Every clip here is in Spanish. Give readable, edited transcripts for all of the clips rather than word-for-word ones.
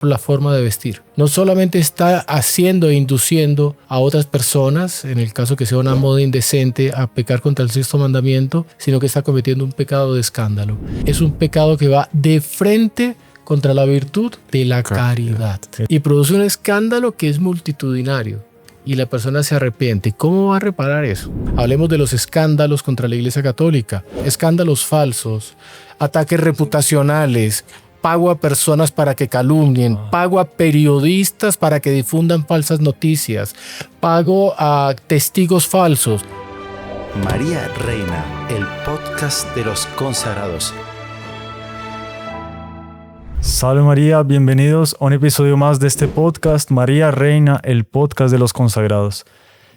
por la forma de vestir. No solamente está haciendo e induciendo a otras personas, en el caso que sea una moda indecente, a pecar contra el sexto mandamiento, sino que está cometiendo un pecado de escándalo. Es un pecado que va de frente contra la virtud de la caridad y produce un escándalo que es multitudinario y la persona se arrepiente. ¿Cómo va a reparar eso? Hablemos de los escándalos contra la Iglesia Católica, escándalos falsos, ataques reputacionales, pago a personas para que calumnien, pago a periodistas para que difundan falsas noticias, pago a testigos falsos. María Reina, el podcast de los consagrados. Salve María, bienvenidos a un episodio más de este podcast, María Reina, el podcast de los consagrados.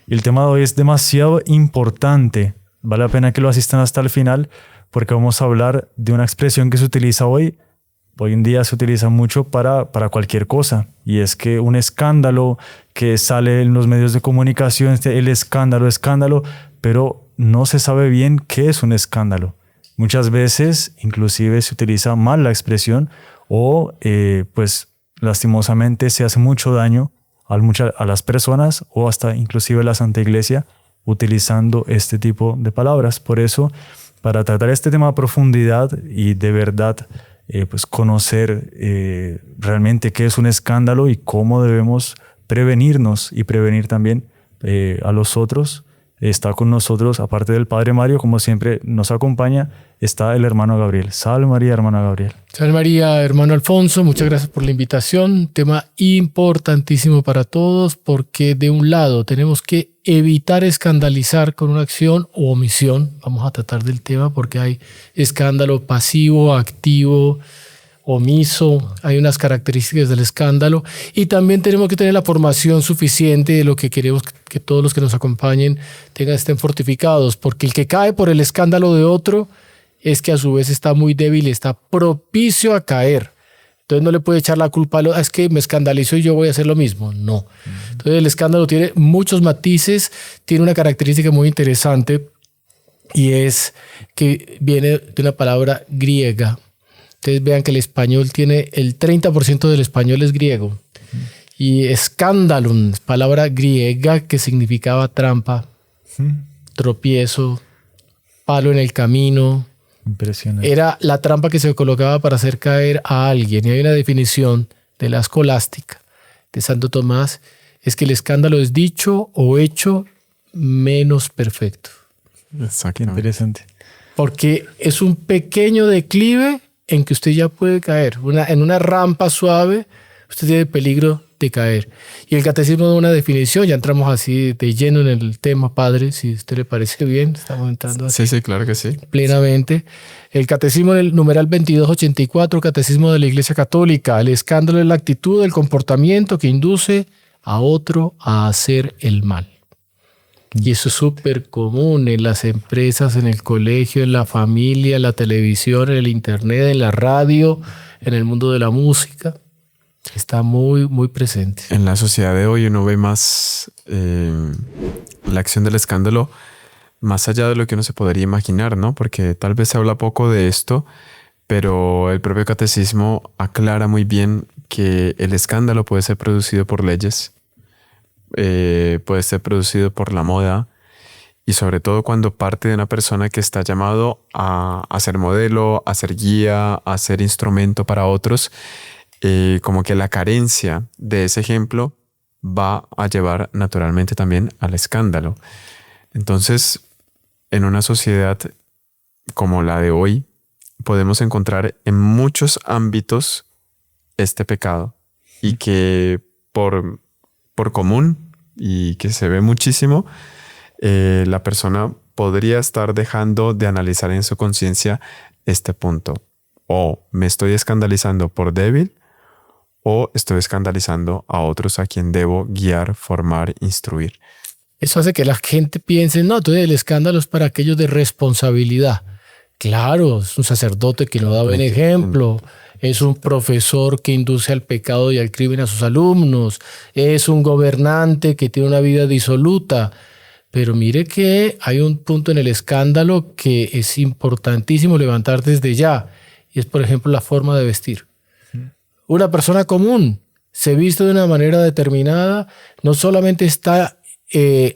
Y el tema de hoy es demasiado importante, vale la pena que lo asistan hasta el final, porque vamos a hablar de una expresión que se utiliza hoy en día se utiliza mucho para cualquier cosa, y es que un escándalo que sale en los medios de comunicación, el escándalo, pero no se sabe bien qué es un escándalo. Muchas veces inclusive se utiliza mal la expresión o pues lastimosamente se hace mucho daño a las personas o hasta inclusive la Santa Iglesia utilizando este tipo de palabras. Por eso, para tratar este tema a profundidad y de verdad pues conocer realmente qué es un escándalo y cómo debemos prevenirnos y prevenir también a los otros. Está con nosotros, aparte del Padre Mario, como siempre nos acompaña, está el hermano Gabriel. Salve María, hermano Gabriel. Salve María, hermano Alfonso, muchas gracias por la invitación. Tema importantísimo para todos porque de un lado tenemos que evitar escandalizar con una acción o omisión. Vamos a tratar del tema porque hay escándalo pasivo, activo, omiso, hay unas características del escándalo y también tenemos que tener la formación suficiente de lo que queremos que todos los que nos acompañen estén fortificados, porque el que cae por el escándalo de otro es que a su vez está muy débil, está propicio a caer. Entonces no le puede echar la culpa a es que me escandalizó y yo voy a hacer lo mismo. No. Entonces el escándalo tiene muchos matices, tiene una característica muy interesante y es que viene de una palabra griega. Ustedes vean que el español tiene el 30% del español es griego. Y escandalum, palabra griega que significaba trampa, tropiezo, palo en el camino. Impresionante. Era la trampa que se colocaba para hacer caer a alguien. Y hay una definición de la escolástica de Santo Tomás, es que el escándalo es dicho o hecho menos perfecto. Qué interesante. Porque es un pequeño declive en que usted ya puede caer. En una rampa suave, usted tiene peligro de caer. Y el catecismo da una definición, ya entramos así de lleno en el tema, padre, si a usted le parece bien, estamos entrando así. Sí, claro que sí. Plenamente. El catecismo del numeral 2284, catecismo de la Iglesia Católica, el escándalo es la actitud, el comportamiento que induce a otro a hacer el mal. Y eso es súper común en las empresas, en el colegio, en la familia, en la televisión, en el internet, en la radio, en el mundo de la música. Está muy, muy presente. En la sociedad de hoy uno ve más la acción del escándalo más allá de lo que uno se podría imaginar, ¿no? Porque tal vez se habla poco de esto, pero el propio catecismo aclara muy bien que el escándalo puede ser producido por leyes, puede ser producido por la moda y sobre todo cuando parte de una persona que está llamado a ser modelo, a ser guía, a ser instrumento para otros, como que la carencia de ese ejemplo va a llevar naturalmente también al escándalo. Entonces, en una sociedad como la de hoy, podemos encontrar en muchos ámbitos este pecado y que por común y que se ve muchísimo, la persona podría estar dejando de analizar en su conciencia este punto. O me estoy escandalizando por débil o estoy escandalizando a otros a quien debo guiar, formar, instruir. Eso hace que la gente piense, no, entonces el escándalo es para aquellos de responsabilidad. Claro, es un sacerdote que no da buen ejemplo, es un profesor que induce al pecado y al crimen a sus alumnos, es un gobernante que tiene una vida disoluta. Pero mire que hay un punto en el escándalo que es importantísimo levantar desde ya, y es, por ejemplo, la forma de vestir. Una persona común se viste de una manera determinada, no solamente está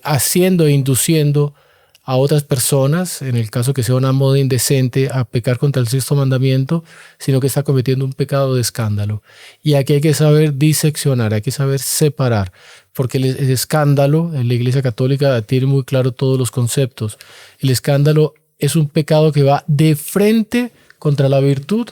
haciendo e induciendo a otras personas, en el caso que sea una moda indecente, a pecar contra el sexto mandamiento, sino que está cometiendo un pecado de escándalo. Y aquí hay que saber diseccionar, hay que saber separar, porque el escándalo, en la Iglesia Católica tiene muy claro todos los conceptos. El escándalo es un pecado que va de frente contra la virtud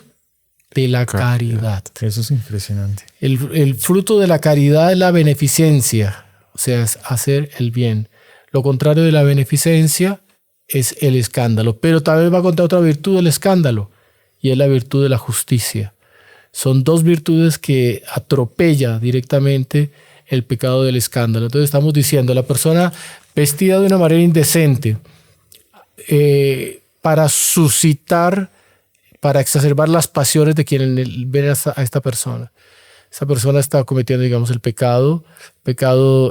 de la caridad. Eso es impresionante. El fruto de la caridad es la beneficencia, o sea, es hacer el bien. Lo contrario de la beneficencia es el escándalo, pero también va contra otra virtud del escándalo, y es la virtud de la justicia. Son dos virtudes que atropella directamente el pecado del escándalo. Entonces estamos diciendo, la persona vestida de una manera indecente para suscitar, para exacerbar las pasiones de quienes ven a esta persona. Esa persona está cometiendo, digamos, el pecado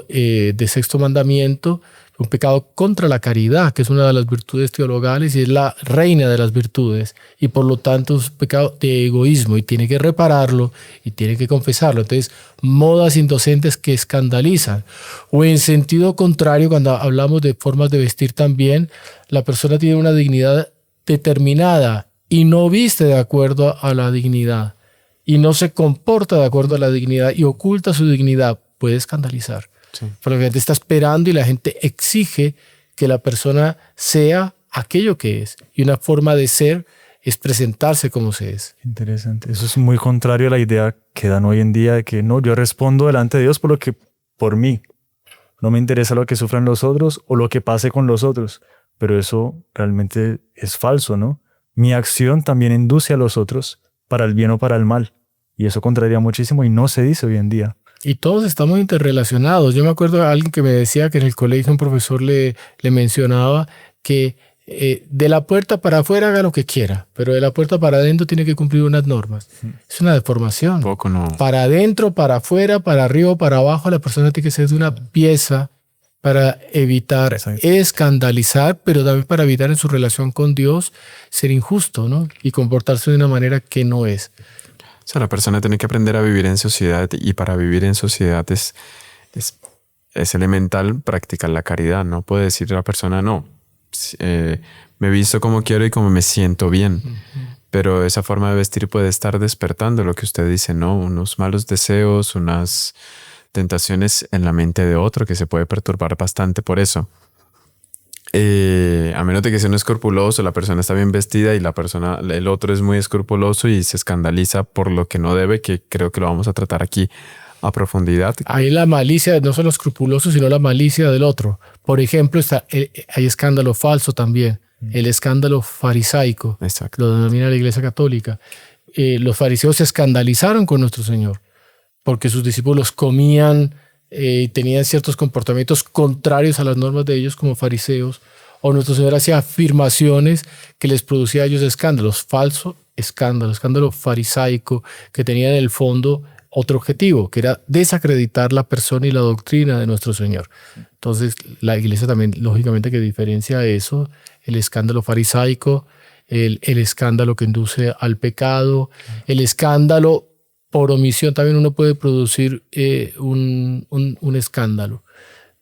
de sexto mandamiento, un pecado contra la caridad, que es una de las virtudes teologales y es la reina de las virtudes, y por lo tanto es un pecado de egoísmo y tiene que repararlo y tiene que confesarlo. Entonces, modas indecentes que escandalizan. O en sentido contrario, cuando hablamos de formas de vestir también, la persona tiene una dignidad determinada y no viste de acuerdo a la dignidad y no se comporta de acuerdo a la dignidad y oculta su dignidad, puede escandalizar. Sí. Porque la gente está esperando y la gente exige que la persona sea aquello que es. Y una forma de ser es presentarse como se es. Interesante. Eso es muy contrario a la idea que dan hoy en día de que no, yo respondo delante de Dios por mí. No me interesa lo que sufran los otros o lo que pase con los otros. Pero eso realmente es falso, ¿no? Mi acción también induce a los otros para el bien o para el mal. Y eso contraría muchísimo y no se dice hoy en día. Y todos estamos interrelacionados. Yo me acuerdo de alguien que me decía que en el colegio un profesor le mencionaba que de la puerta para afuera haga lo que quiera, pero de la puerta para adentro tiene que cumplir unas normas. Es una deformación. Poco no. Para adentro, para afuera, para arriba, para abajo, la persona tiene que ser de una pieza para evitar escandalizar, pero también para evitar en su relación con Dios ser injusto, ¿no? Y comportarse de una manera que no es. O sea, la persona tiene que aprender a vivir en sociedad y para vivir en sociedad es elemental practicar la caridad. No puede decir a la persona, no, me visto como quiero y como me siento bien. Pero esa forma de vestir puede estar despertando lo que usted dice, ¿no? Unos malos deseos, unas tentaciones en la mente de otro que se puede perturbar bastante por eso. A menos de que sea un escrupuloso, la persona está bien vestida y el otro es muy escrupuloso y se escandaliza por lo que no debe, que creo que lo vamos a tratar aquí a profundidad. Hay la malicia, no solo escrupuloso, sino la malicia del otro. Por ejemplo, hay escándalo falso también, el escándalo farisaico. Exacto. Lo denomina la Iglesia Católica. Los fariseos se escandalizaron con nuestro Señor porque sus discípulos comían y tenían ciertos comportamientos contrarios a las normas de ellos como fariseos, o nuestro Señor hacía afirmaciones que les producía a ellos escándalos, falso escándalo farisaico, que tenía en el fondo otro objetivo, que era desacreditar la persona y la doctrina de nuestro Señor. Entonces, la Iglesia también, lógicamente, que diferencia eso, el escándalo farisaico, el escándalo que induce al pecado, el escándalo por omisión. También uno puede producir un escándalo.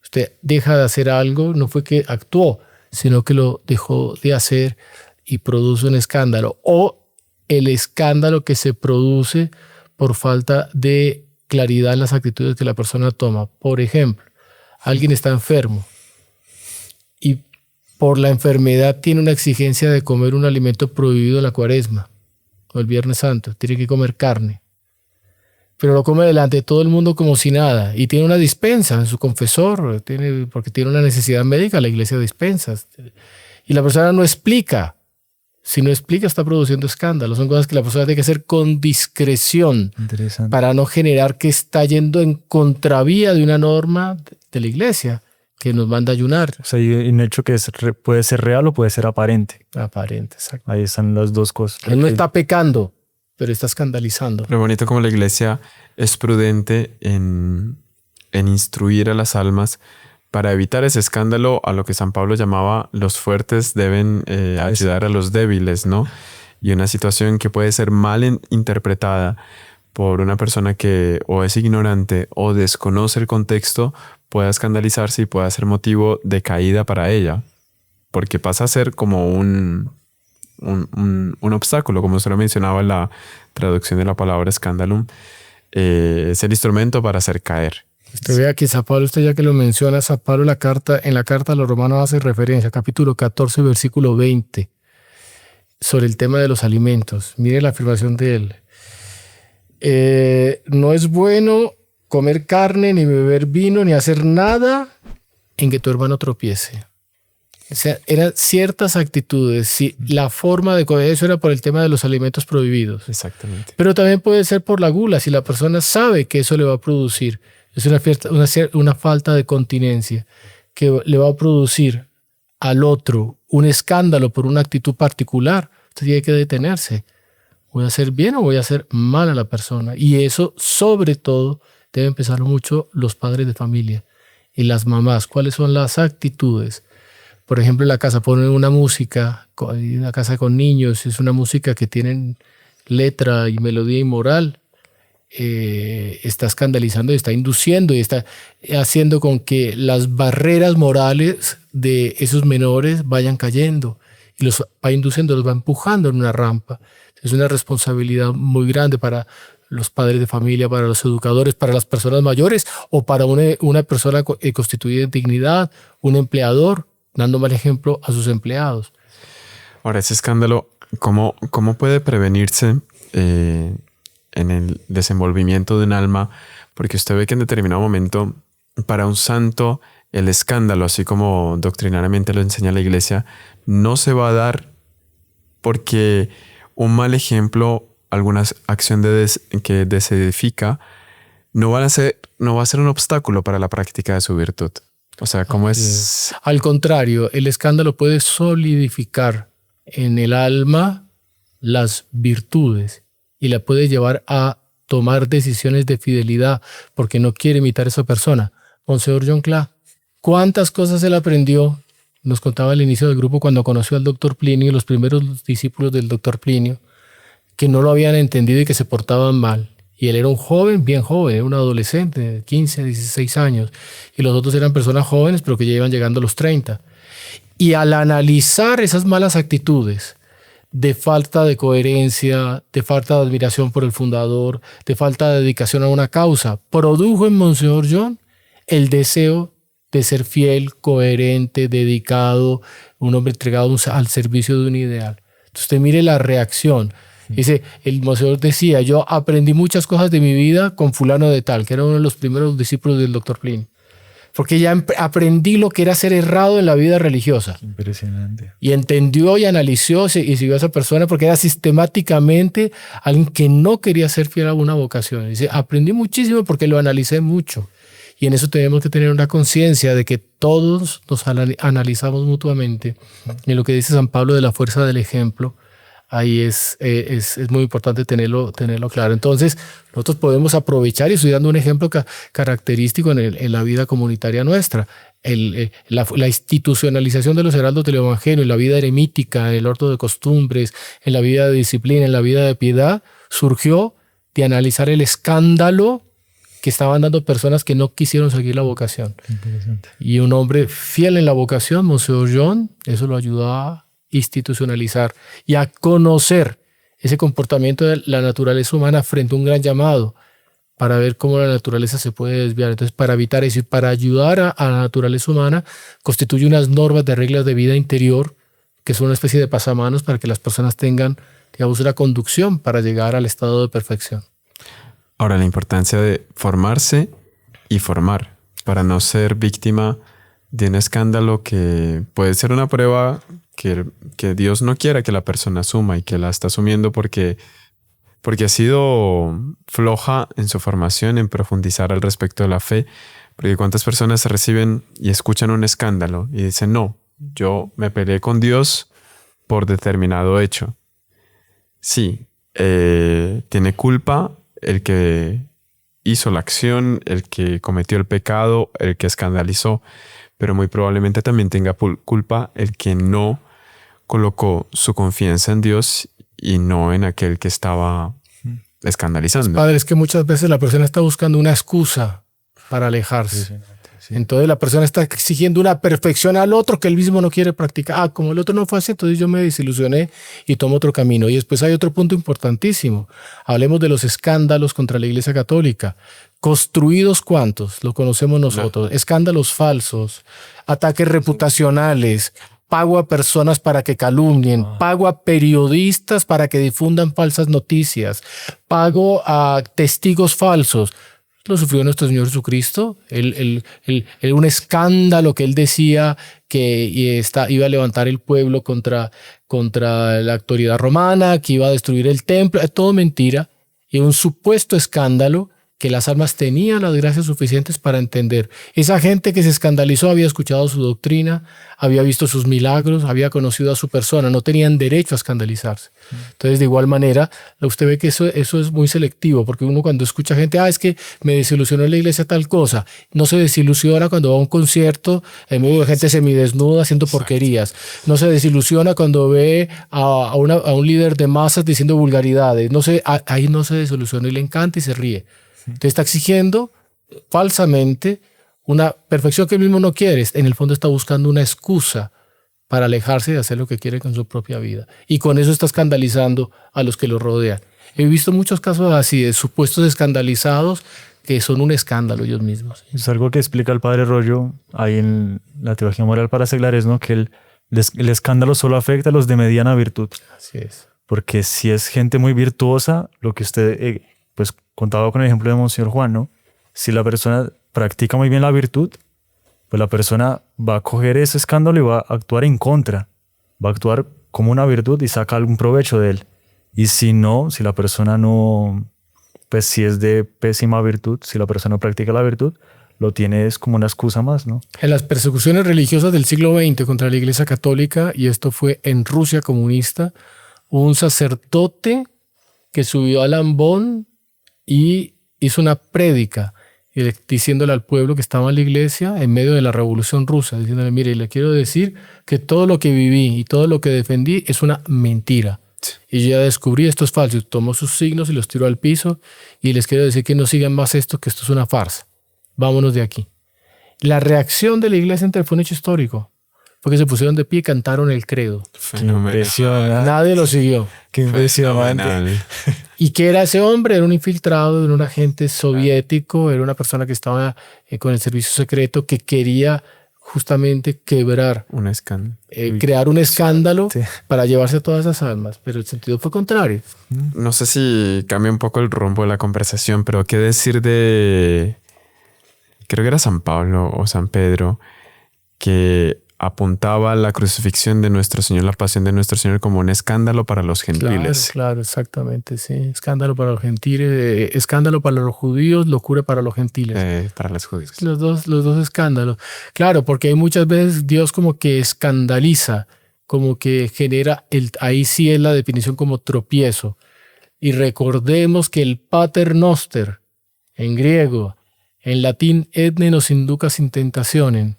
Usted deja de hacer algo, no fue que actuó, sino que lo dejó de hacer y produce un escándalo. O el escándalo que se produce por falta de claridad en las actitudes que la persona toma. Por ejemplo, alguien está enfermo y por la enfermedad tiene una exigencia de comer un alimento prohibido en la Cuaresma o el Viernes Santo. Tiene que comer carne. Pero lo come delante de todo el mundo como si nada. Y tiene una dispensa en su confesor, porque tiene una necesidad médica, la iglesia dispensa. Y la persona no explica. Si no explica, está produciendo escándalos. Son cosas que la persona tiene que hacer con discreción para no generar que está yendo en contravía de una norma de la iglesia que nos manda a ayunar. O sea, hay un hecho que puede ser real o puede ser aparente. Aparente, exacto. Ahí están las dos cosas. Él no está pecando, pero está escandalizando. Lo bonito como la iglesia es prudente en instruir a las almas para evitar ese escándalo. A lo que San Pablo llamaba los fuertes deben ayudar a los débiles, ¿no? Y una situación que puede ser mal interpretada por una persona que o es ignorante o desconoce el contexto, pueda escandalizarse y pueda ser motivo de caída para ella, porque pasa a ser como un obstáculo, como usted lo mencionaba en la traducción de la palabra escandalum, es el instrumento para hacer caer. Usted vea que San Pablo, usted ya que lo menciona, San Pablo en la carta a los romanos hace referencia, capítulo 14, versículo 20, sobre el tema de los alimentos. Mire la afirmación de él. No es bueno comer carne, ni beber vino, ni hacer nada en que tu hermano tropiece. O sea, eran ciertas actitudes. Si la forma de comer eso era por el tema de los alimentos prohibidos. Exactamente. Pero también puede ser por la gula, si la persona sabe que eso le va a producir. Es una falta de continencia que le va a producir al otro un escándalo por una actitud particular. Usted tiene que detenerse. ¿Voy a hacer bien o voy a hacer mal a la persona? Y eso, sobre todo, deben pensar mucho los padres de familia y las mamás. ¿Cuáles son las actitudes? Por ejemplo, en la casa ponen una música, en una casa con niños, es una música que tienen letra y melodía inmoral. Está escandalizando y está induciendo y está haciendo con que las barreras morales de esos menores vayan cayendo y los va induciendo, los va empujando en una rampa. Es una responsabilidad muy grande para los padres de familia, para los educadores, para las personas mayores o para una persona constituida en dignidad, un empleador, dando mal ejemplo a sus empleados. Ahora, ese escándalo, ¿cómo puede prevenirse en el desenvolvimiento de un alma? Porque usted ve que en determinado momento, para un santo, el escándalo, así como doctrinariamente lo enseña la Iglesia, no se va a dar porque un mal ejemplo, alguna acción que desedifica, no va a ser un obstáculo para la práctica de su virtud. O sea, ¿cómo es? Al contrario, el escándalo puede solidificar en el alma las virtudes y la puede llevar a tomar decisiones de fidelidad porque no quiere imitar a esa persona. Monseñor John Cla, ¿cuántas cosas él aprendió? Nos contaba al inicio del grupo cuando conoció al doctor Plinio, los primeros discípulos del doctor Plinio, que no lo habían entendido y que se portaban mal. Y él era un joven, bien joven, era un adolescente de 15, 16 años. Y los otros eran personas jóvenes, pero que ya iban llegando a los 30. Y al analizar esas malas actitudes de falta de coherencia, de falta de admiración por el fundador, de falta de dedicación a una causa, produjo en Monseñor John el deseo de ser fiel, coherente, dedicado, un hombre entregado al servicio de un ideal. Entonces usted mire la reacción. Dice, el Monseñor decía, yo aprendí muchas cosas de mi vida con fulano de tal, que era uno de los primeros discípulos del doctor Plinio. Porque ya aprendí lo que era ser errado en la vida religiosa. Impresionante. Y entendió y analizó y siguió a esa persona porque era sistemáticamente alguien que no quería ser fiel a una vocación. Dice, aprendí muchísimo porque lo analicé mucho. Y en eso tenemos que tener una conciencia de que todos nos analizamos mutuamente. En lo que dice San Pablo de la fuerza del ejemplo, ahí es muy importante tenerlo claro. Entonces, nosotros podemos aprovechar, y estoy dando un ejemplo característico en la vida comunitaria nuestra, la institucionalización de los heraldos del Evangelio, en la vida eremítica, en el orden de costumbres, en la vida de disciplina, en la vida de piedad, surgió de analizar el escándalo que estaban dando personas que no quisieron seguir la vocación. Y un hombre fiel en la vocación, Monseñor John, eso lo ayudó a institucionalizar y a conocer ese comportamiento de la naturaleza humana frente a un gran llamado para ver cómo la naturaleza se puede desviar. Entonces, para evitar eso y para ayudar a la naturaleza humana, constituye unas normas de reglas de vida interior que son una especie de pasamanos para que las personas tengan, digamos, una conducción para llegar al estado de perfección. Ahora, la importancia de formarse y formar para no ser víctima de un escándalo que puede ser una prueba que Dios no quiera que la persona asuma y que la está asumiendo porque ha sido floja en su formación, en profundizar al respecto de la fe. Porque cuántas personas se reciben y escuchan un escándalo y dicen, no, yo me peleé con Dios por determinado hecho. Sí, tiene culpa el que hizo la acción, el que cometió el pecado, el que escandalizó, pero muy probablemente también tenga culpa el que no colocó su confianza en Dios y no en aquel que estaba escandalizando. Padre, es que muchas veces la persona está buscando una excusa para alejarse. Sí. Entonces la persona está exigiendo una perfección al otro que él mismo no quiere practicar. Ah, como el otro no fue así, entonces yo me desilusioné y tomo otro camino. Y después hay otro punto importantísimo. Hablemos de los escándalos contra la Iglesia Católica. ¿Construidos cuántos? Lo conocemos nosotros. No. Escándalos falsos, ataques reputacionales, pago a personas para que calumnien, pago a periodistas para que difundan falsas noticias, pago a testigos falsos. Lo sufrió nuestro Señor Jesucristo, un escándalo que él decía que iba a levantar el pueblo contra la autoridad romana, que iba a destruir el templo, es todo mentira, y un supuesto escándalo que las almas tenían las gracias suficientes para entender. Esa gente que se escandalizó había escuchado su doctrina, había visto sus milagros, había conocido a su persona, no tenían derecho a escandalizarse. Entonces, de igual manera, usted ve que eso es muy selectivo, porque uno cuando escucha gente, es que me desilusionó en la iglesia tal cosa, no se desilusiona cuando va a un concierto en medio de gente semidesnuda haciendo porquerías, no se desilusiona cuando ve a un líder de masas diciendo vulgaridades, ahí no se desilusiona y le encanta y se ríe. Te está exigiendo falsamente una perfección que él mismo no quiere. En el fondo está buscando una excusa para alejarse de hacer lo que quiere con su propia vida. Y con eso está escandalizando a los que lo rodean. He visto muchos casos así de supuestos escandalizados que son un escándalo ellos mismos. Es algo que explica el padre Rollo ahí en la teología moral para seglares, ¿no? Que el escándalo solo afecta a los de mediana virtud. Así es. Porque si es gente muy virtuosa, lo que usted pues contaba con el ejemplo de Monseñor Juan, ¿no? Si la persona practica muy bien la virtud, pues la persona va a coger ese escándalo y va a actuar en contra. Va a actuar como una virtud y saca algún provecho de él. Y si no, si la persona no, pues si es de pésima virtud, si la persona no practica la virtud, lo tiene es como una excusa más, ¿no? En las persecuciones religiosas del siglo XX contra la Iglesia Católica, y esto fue en Rusia comunista, un sacerdote que subió al ambón y hizo una prédica diciéndole al pueblo que estaba en la iglesia en medio de la revolución rusa, diciéndole, mire, le quiero decir que todo lo que viví y todo lo que defendí es una mentira. Sí. Y yo ya descubrí esto es falso. Y tomó sus signos y los tiró al piso y les quiero decir que no sigan más esto, que esto es una farsa. Vámonos de aquí. La reacción de la iglesia fue un hecho histórico. Fue que se pusieron de pie y cantaron el credo. Nadie lo siguió. Qué impresionante. ¿Y qué era ese hombre? Era un infiltrado, era un agente soviético, era una persona que estaba con el servicio secreto que quería justamente quebrar, crear un escándalo para llevarse a todas esas almas. Pero el sentido fue contrario. No sé si cambia un poco el rumbo de la conversación, pero ¿qué decir de... Creo que era San Pablo o San Pedro, que apuntaba a la crucifixión de nuestro Señor, la pasión de nuestro Señor, como un escándalo para los gentiles. Claro, exactamente, sí. Escándalo para los gentiles, escándalo para los judíos, locura para los gentiles. Para los judíos. Los dos escándalos. Claro, porque hay muchas veces Dios como que escandaliza, como que genera, ahí sí es la definición como tropiezo. Y recordemos que el pater noster, en griego, en latín, etne nos inducas in tentationem.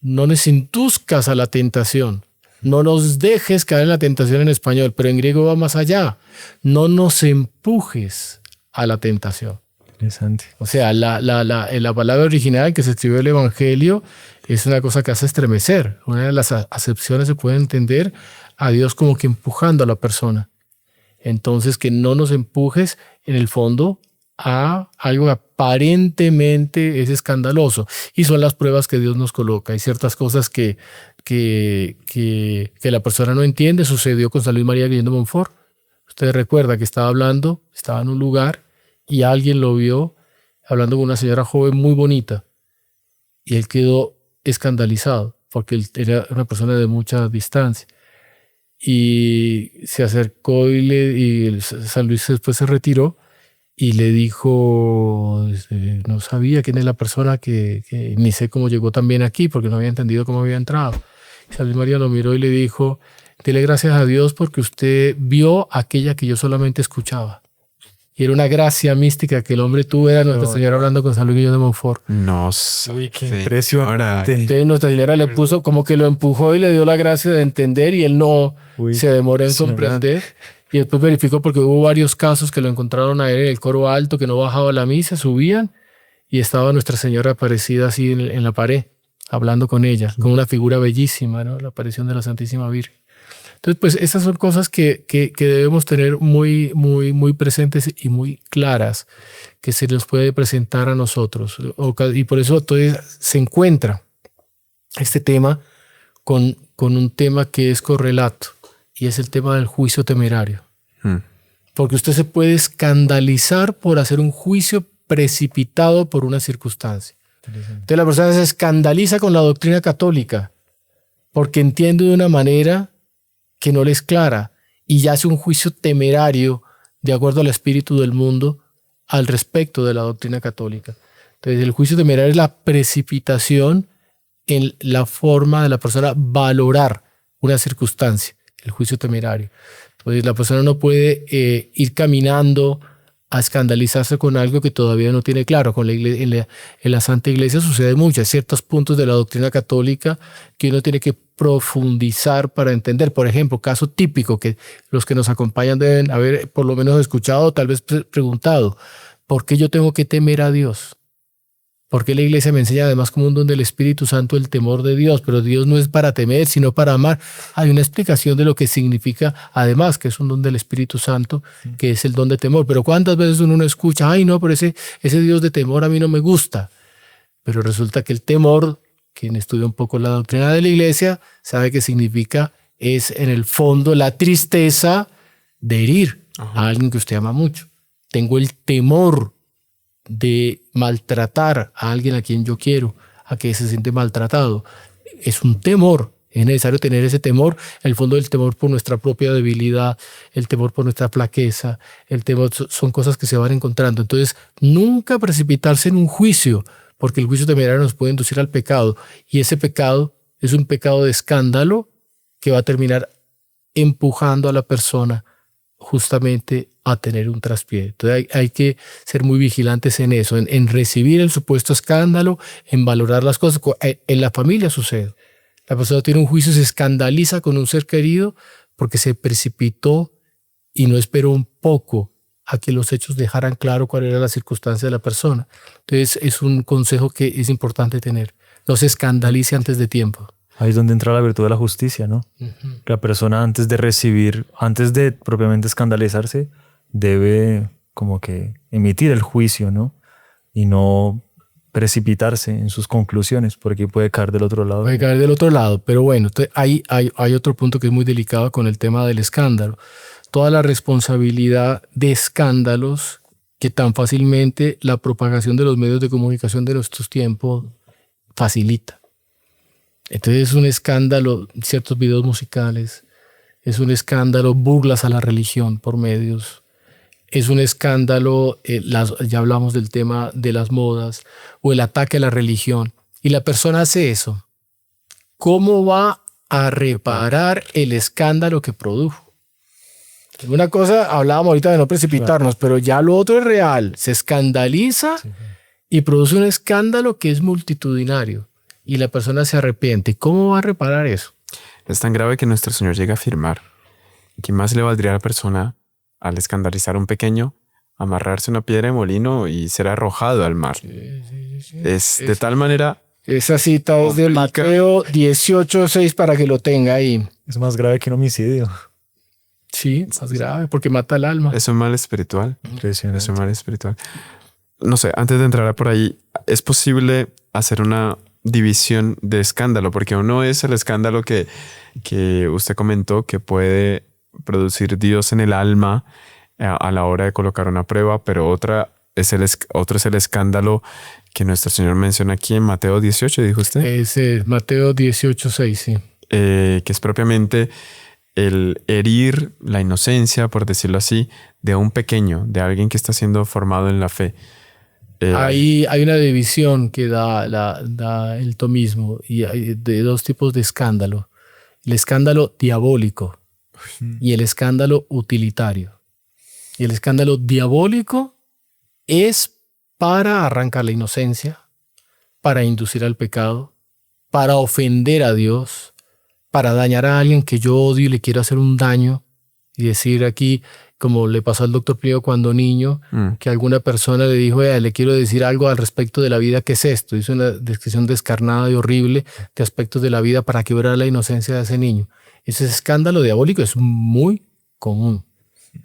No nos induzcas a la tentación. No nos dejes caer en la tentación en español, pero en griego va más allá. No nos empujes a la tentación. Interesante. O sea, la palabra original en que se escribió el Evangelio es una cosa que hace estremecer. Una de las acepciones se puede entender a Dios como que empujando a la persona. Entonces, que no nos empujes en el fondo a algo que aparentemente es escandaloso, y son las pruebas que Dios nos coloca. Hay ciertas cosas que la persona no entiende. Sucedió con San Luis María Guillén de Montfort. Usted recuerda que estaba en un lugar y alguien lo vio hablando con una señora joven muy bonita y él quedó escandalizado porque él era una persona de mucha distancia y se acercó y San Luis después se retiró y le dijo, no sabía quién es la persona que ni sé cómo llegó también aquí porque no había entendido cómo había entrado. Y San Luis María lo miró y le dijo, dele gracias a Dios porque usted vio aquella que yo solamente escuchaba. Y era una gracia mística que el hombre tuvo, era Nuestra Señora hablando con San Luis Guillén de Montfort. Uy, qué impresionante. Entonces Nuestra Señora le puso, como que lo empujó y le dio la gracia de entender y él no se demoró en comprender. Y después verificó porque hubo varios casos que lo encontraron a él en el coro alto, que no bajaba la misa, subían y estaba Nuestra Señora aparecida así en la pared, hablando con ella, con una figura bellísima, ¿no? La aparición de la Santísima Virgen. Entonces, pues esas son cosas que debemos tener muy, muy, muy presentes y muy claras, que se nos puede presentar a nosotros. Y por eso entonces se encuentra este tema con un tema que es correlato, y es el tema del juicio temerario. Porque usted se puede escandalizar por hacer un juicio precipitado por una circunstancia. Entonces la persona se escandaliza con la doctrina católica porque entiende de una manera que no le es clara y ya hace un juicio temerario de acuerdo al espíritu del mundo al respecto de la doctrina católica. Entonces el juicio temerario es la precipitación en la forma de la persona valorar una circunstancia, el juicio temerario. Entonces la persona no puede ir caminando a escandalizarse con algo que todavía no tiene claro. Con la iglesia, en la Santa Iglesia sucede mucho. Hay ciertos puntos de la doctrina católica que uno tiene que profundizar para entender. Por ejemplo, caso típico que los que nos acompañan deben haber por lo menos escuchado, tal vez preguntado, ¿por qué yo tengo que temer a Dios? ¿Por qué la iglesia me enseña además como un don del Espíritu Santo el temor de Dios? Pero Dios no es para temer, sino para amar. Hay una explicación de lo que significa, además, que es un don del Espíritu Santo, que es el don de temor. Pero ¿cuántas veces uno no escucha, ay no, pero ese Dios de temor a mí no me gusta? Pero resulta que el temor, quien estudia un poco la doctrina de la iglesia, sabe que significa, es en el fondo la tristeza de herir a alguien que usted ama mucho. Tengo el temor de maltratar a alguien a quien yo quiero, a que se siente maltratado. Es un temor, es necesario tener ese temor, en el fondo el temor por nuestra propia debilidad, el temor por nuestra flaqueza, el temor son cosas que se van encontrando. Entonces, nunca precipitarse en un juicio, porque el juicio temerario nos puede inducir al pecado, y ese pecado es un pecado de escándalo que va a terminar empujando a la persona justamente a tener un traspié. Entonces hay que ser muy vigilantes en eso, en recibir el supuesto escándalo, en valorar las cosas. En la familia sucede. La persona tiene un juicio, se escandaliza con un ser querido porque se precipitó y no esperó un poco a que los hechos dejaran claro cuál era la circunstancia de la persona. Entonces es un consejo que es importante tener. No se escandalice antes de tiempo. Ahí es donde entra la virtud de la justicia, ¿no? La persona antes de recibir, antes de propiamente escandalizarse, debe como que emitir el juicio, ¿no? Y no precipitarse en sus conclusiones, porque puede caer del otro lado. Puede caer del otro lado, pero bueno, hay otro punto que es muy delicado con el tema del escándalo. Toda la responsabilidad de escándalos que tan fácilmente la propagación de los medios de comunicación de nuestros tiempos facilita. Entonces es un escándalo ciertos videos musicales, es un escándalo burlas a la religión por medios, es un escándalo, ya hablamos del tema de las modas o el ataque a la religión, y la persona hace eso. ¿Cómo va a reparar el escándalo que produjo? Una cosa, hablábamos ahorita de no precipitarnos, pero ya lo otro es real, se escandaliza y produce un escándalo que es multitudinario. Y la persona se arrepiente. ¿Cómo va a reparar eso? Es tan grave que nuestro Señor llega a afirmar que más le valdría a la persona, al escandalizar a un pequeño, amarrarse una piedra de molino y ser arrojado al mar. Sí. De tal manera... Esa cita es de Mateo 18:6 para que lo tenga ahí. Es más grave que un homicidio. Sí, más grave porque mata el alma. Es un mal espiritual. Impresionante. Es un mal espiritual. No sé, antes de entrar por ahí, ¿es posible hacer una división de escándalo? Porque uno es el escándalo que usted comentó que puede producir Dios en el alma a la hora de colocar una prueba, pero otro es el escándalo que nuestro Señor menciona aquí en Mateo 18, dijo usted. Es Mateo 18:6, sí. Que es propiamente el herir la inocencia, por decirlo así, de un pequeño, de alguien que está siendo formado en la fe. Hay una división que da el tomismo y hay de dos tipos de escándalo. El escándalo diabólico y el escándalo utilitario. Y el escándalo diabólico es para arrancar la inocencia, para inducir al pecado, para ofender a Dios, para dañar a alguien que yo odio y le quiero hacer un daño y decir aquí, como le pasó al doctor Plinio cuando niño, que alguna persona le dijo, le quiero decir algo al respecto de la vida, ¿qué es esto? Hizo una descripción descarnada y horrible de aspectos de la vida para quebrar la inocencia de ese niño. Ese escándalo diabólico es muy común.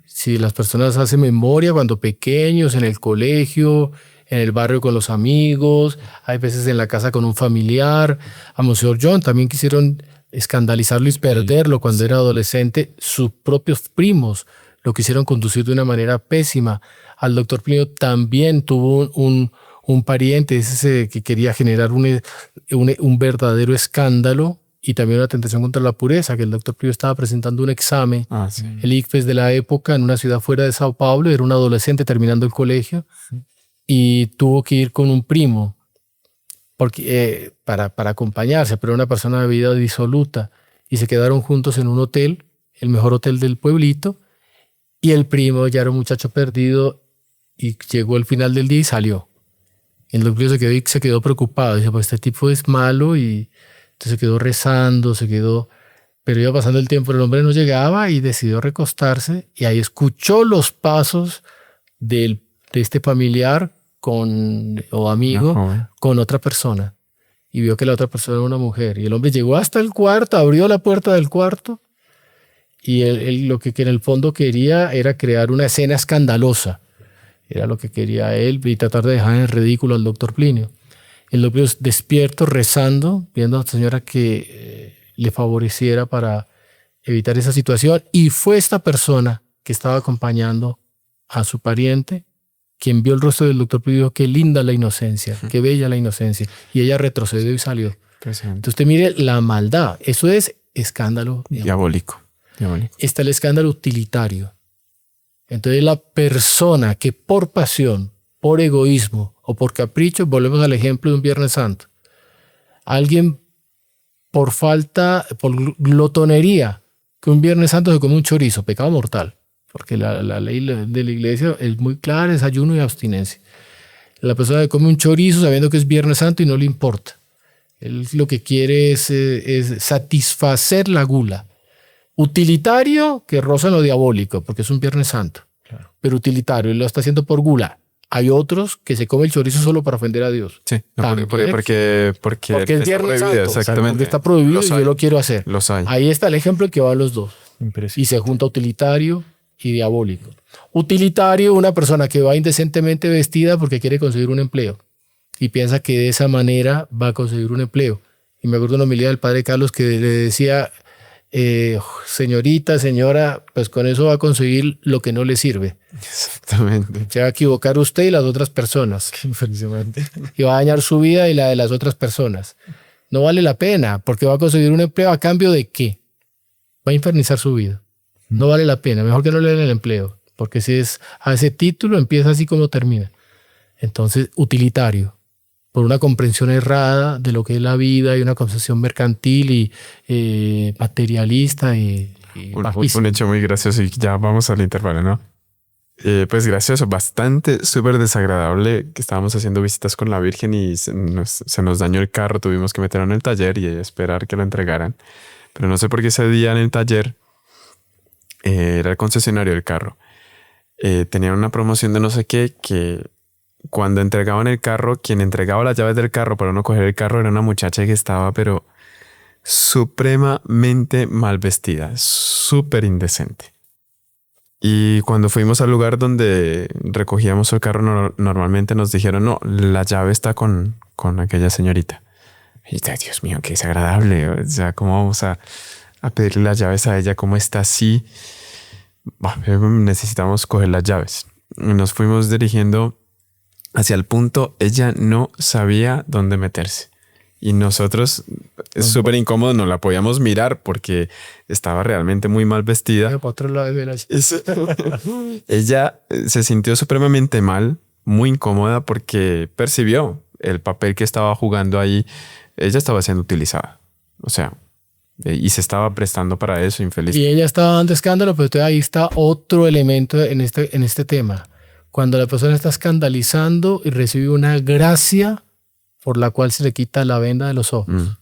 Si las personas hacen memoria cuando pequeños, en el colegio, en el barrio con los amigos, hay veces en la casa con un familiar. A Monseñor John también quisieron escandalizarlo y perderlo cuando era adolescente. Sus propios primos lo quisieron conducir de una manera pésima. Al doctor Plinio también tuvo un pariente ese que quería generar un verdadero escándalo y también una tentación contra la pureza, que el doctor Plinio estaba presentando un examen, el ICFES de la época, en una ciudad fuera de Sao Paulo. Era un adolescente terminando el colegio y tuvo que ir con un primo porque, para acompañarse, pero era una persona de vida disoluta, y se quedaron juntos en un hotel, el mejor hotel del pueblito. Y el primo ya era un muchacho perdido y llegó al final del día y salió. El doctor se quedó preocupado. Dice, pues este tipo es malo, y entonces se quedó rezando, pero iba pasando el tiempo, el hombre no llegaba y decidió recostarse, y ahí escuchó los pasos de este familiar o amigo con otra persona, y vio que la otra persona era una mujer. Y el hombre llegó hasta el cuarto, abrió la puerta del cuarto, y él lo que en el fondo quería era crear una escena escandalosa. Era lo que quería él, y tratar de dejar en ridículo al doctor Plinio. El doctor Plinio despierto, rezando, viendo a la señora que le favoreciera para evitar esa situación. Y fue esta persona que estaba acompañando a su pariente quien vio el rostro del doctor Plinio y dijo, qué linda la inocencia, qué bella la inocencia. Y ella retrocedió y salió. Entonces usted mire la maldad. Eso es escándalo diabólico. Está el escándalo utilitario. Entonces la persona que por pasión, por egoísmo o por capricho, volvemos al ejemplo de un Viernes Santo, alguien por glotonería, que un Viernes Santo se come un chorizo, pecado mortal, porque la ley de la iglesia es muy clara, es ayuno y abstinencia. La persona que come un chorizo sabiendo que es Viernes Santo y no le importa. Él lo que quiere es satisfacer la gula. Utilitario, que roza en lo diabólico, porque es un Viernes Santo. Claro. Pero utilitario, él lo está haciendo por gula. Hay otros que se comen el chorizo solo para ofender a Dios. Sí, no, porque es Viernes Santo. Exactamente. Porque está prohibido y yo lo quiero hacer. Los hay. Ahí está el ejemplo que van los dos. Y se junta utilitario y diabólico. Utilitario, una persona que va indecentemente vestida porque quiere conseguir un empleo y piensa que de esa manera va a conseguir un empleo. Y me acuerdo de una homilía del padre Carlos que le decía, señorita, señora, pues con eso va a conseguir lo que no le sirve. Exactamente. Se va a equivocar usted y las otras personas. Y va a dañar su vida y la de las otras personas. No vale la pena, porque va a conseguir un empleo a cambio de ¿qué? Va a infernizar su vida. No vale la pena. Mejor que no le den el empleo, porque si es a ese título, empieza así como termina. Entonces, utilitario, por una comprensión errada de lo que es la vida y una concepción mercantil y materialista y un hecho muy gracioso, y ya vamos al intervalo, ¿no? Pues gracioso, bastante súper desagradable, que estábamos haciendo visitas con la Virgen y se nos dañó el carro, tuvimos que meterlo en el taller y esperar que lo entregaran, pero no sé por qué ese día en el taller era el concesionario del carro, tenían una promoción de no sé qué, que cuando entregaban el carro, quien entregaba las llaves del carro para uno coger el carro era una muchacha que estaba pero supremamente mal vestida, súper indecente. Y cuando fuimos al lugar donde recogíamos el carro, normalmente nos dijeron, no, la llave está con aquella señorita. Y Dios mío, qué desagradable. O sea, ¿cómo vamos a pedirle las llaves a ella? ¿Cómo está así? Necesitamos coger las llaves. Y nos fuimos dirigiendo hacia el punto, ella no sabía dónde meterse. Y nosotros, es súper incómodo, no la podíamos mirar porque estaba realmente muy mal vestida. Ella se sintió supremamente mal, muy incómoda, porque percibió el papel que estaba jugando ahí. Ella estaba siendo utilizada. O sea, y se estaba prestando para eso, infeliz. Y ella estaba dando escándalo, pero ahí está otro elemento en este tema. Cuando la persona está escandalizando y recibe una gracia por la cual se le quita la venda de los ojos.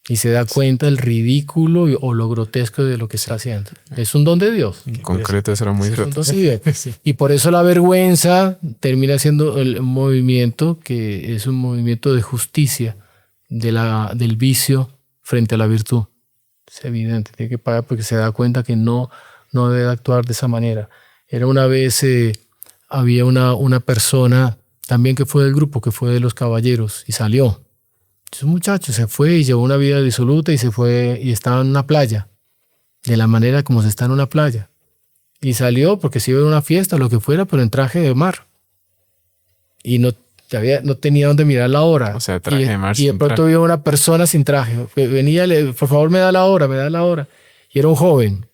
y se da cuenta del ridículo o lo grotesco de lo que está haciendo. Es un don de Dios. En concreto, eso era muy grotesco. Sí. Y por eso la vergüenza termina siendo el movimiento que es un movimiento de justicia del vicio frente a la virtud. Es evidente, tiene que pagar porque se da cuenta que no debe actuar de esa manera. Era una vez, había una persona también que fue del grupo, que fue de los caballeros y salió. Ese muchacho se fue y llevó una vida disoluta y se fue y estaba en una playa, de la manera como se está en una playa. Y salió porque se iba a una fiesta o lo que fuera, pero en traje de mar. Y no tenía dónde mirar la hora. O sea, traje de mar. Y de pronto vio una persona sin traje. Venía, por favor, me da la hora. Y era un joven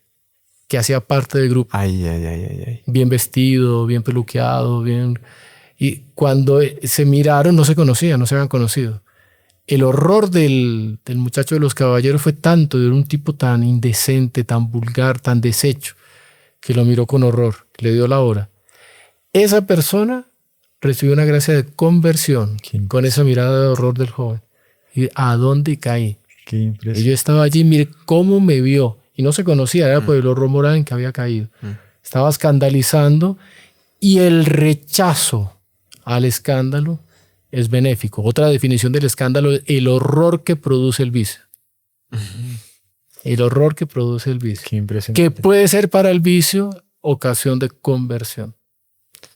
que hacía parte del grupo. Ay. Bien vestido, bien peluqueado, bien... Y cuando se miraron, no se conocían, no se habían conocido. El horror del muchacho de los caballeros fue tanto, de un tipo tan indecente, tan vulgar, tan deshecho, que lo miró con horror, le dio la hora. Esa persona recibió una gracia de conversión con esa mirada de horror del joven. ¿Y a dónde caí? Qué impresión. Y yo estaba allí, mire cómo me vio. Y no se conocía, era por el horror moral en que había caído. Estaba escandalizando y el rechazo al escándalo es benéfico. Otra definición del escándalo es el horror que produce el vicio. El horror que produce el vicio. Qué impresionante. Que puede ser para el vicio ocasión de conversión,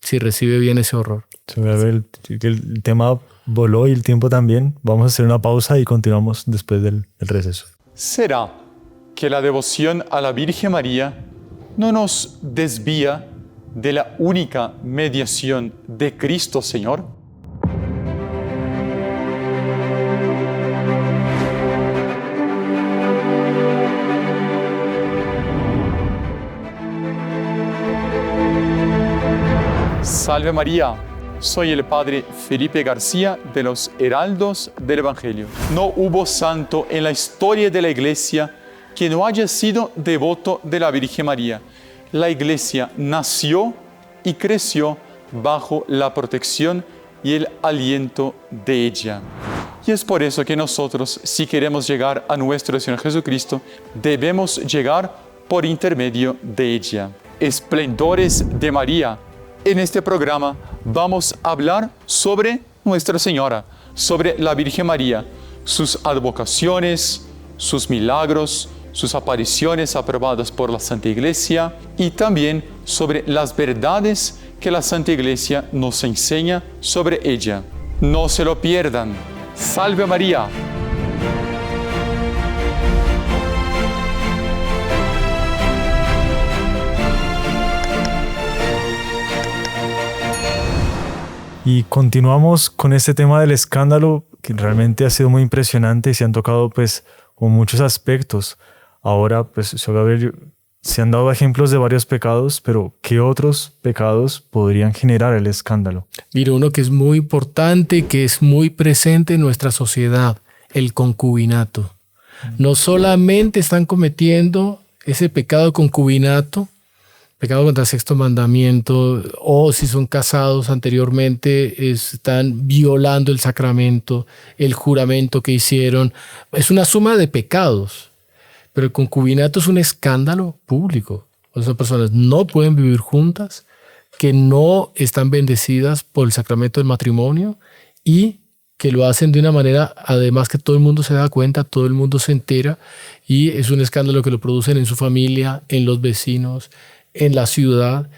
si recibe bien ese horror. El tema voló y el tiempo también. Vamos a hacer una pausa y continuamos después del receso. ¿Será que la devoción a la Virgen María no nos desvía de la única mediación de Cristo Señor? Salve María, soy el Padre Felipe García de los Heraldos del Evangelio. No hubo santo en la historia de la Iglesia que no haya sido devoto de la Virgen María. La Iglesia nació y creció bajo la protección y el aliento de ella. Y es por eso que nosotros, si queremos llegar a nuestro Señor Jesucristo, debemos llegar por intermedio de ella. Esplendores de María. En este programa vamos a hablar sobre Nuestra Señora, sobre la Virgen María, sus advocaciones, sus milagros, sus apariciones aprobadas por la Santa Iglesia y también sobre las verdades que la Santa Iglesia nos enseña sobre ella. No se lo pierdan. ¡Salve María! Y continuamos con este tema del escándalo, que realmente ha sido muy impresionante y se han tocado pues con muchos aspectos. Ahora, pues, Gabriel, se han dado ejemplos de varios pecados, pero ¿qué otros pecados podrían generar el escándalo? Mira, uno que es muy importante, que es muy presente en nuestra sociedad, el concubinato. No solamente están cometiendo ese pecado de concubinato, pecado contra el sexto mandamiento, o si son casados anteriormente, están violando el sacramento, el juramento que hicieron. Es una suma de pecados. Pero el concubinato es un escándalo público. Esas personas no pueden vivir juntas, que no están bendecidas por el sacramento del matrimonio y que lo hacen de una manera, además que todo el mundo se da cuenta, todo el mundo se entera, y es un escándalo que lo producen en su familia, en los vecinos, en la ciudad.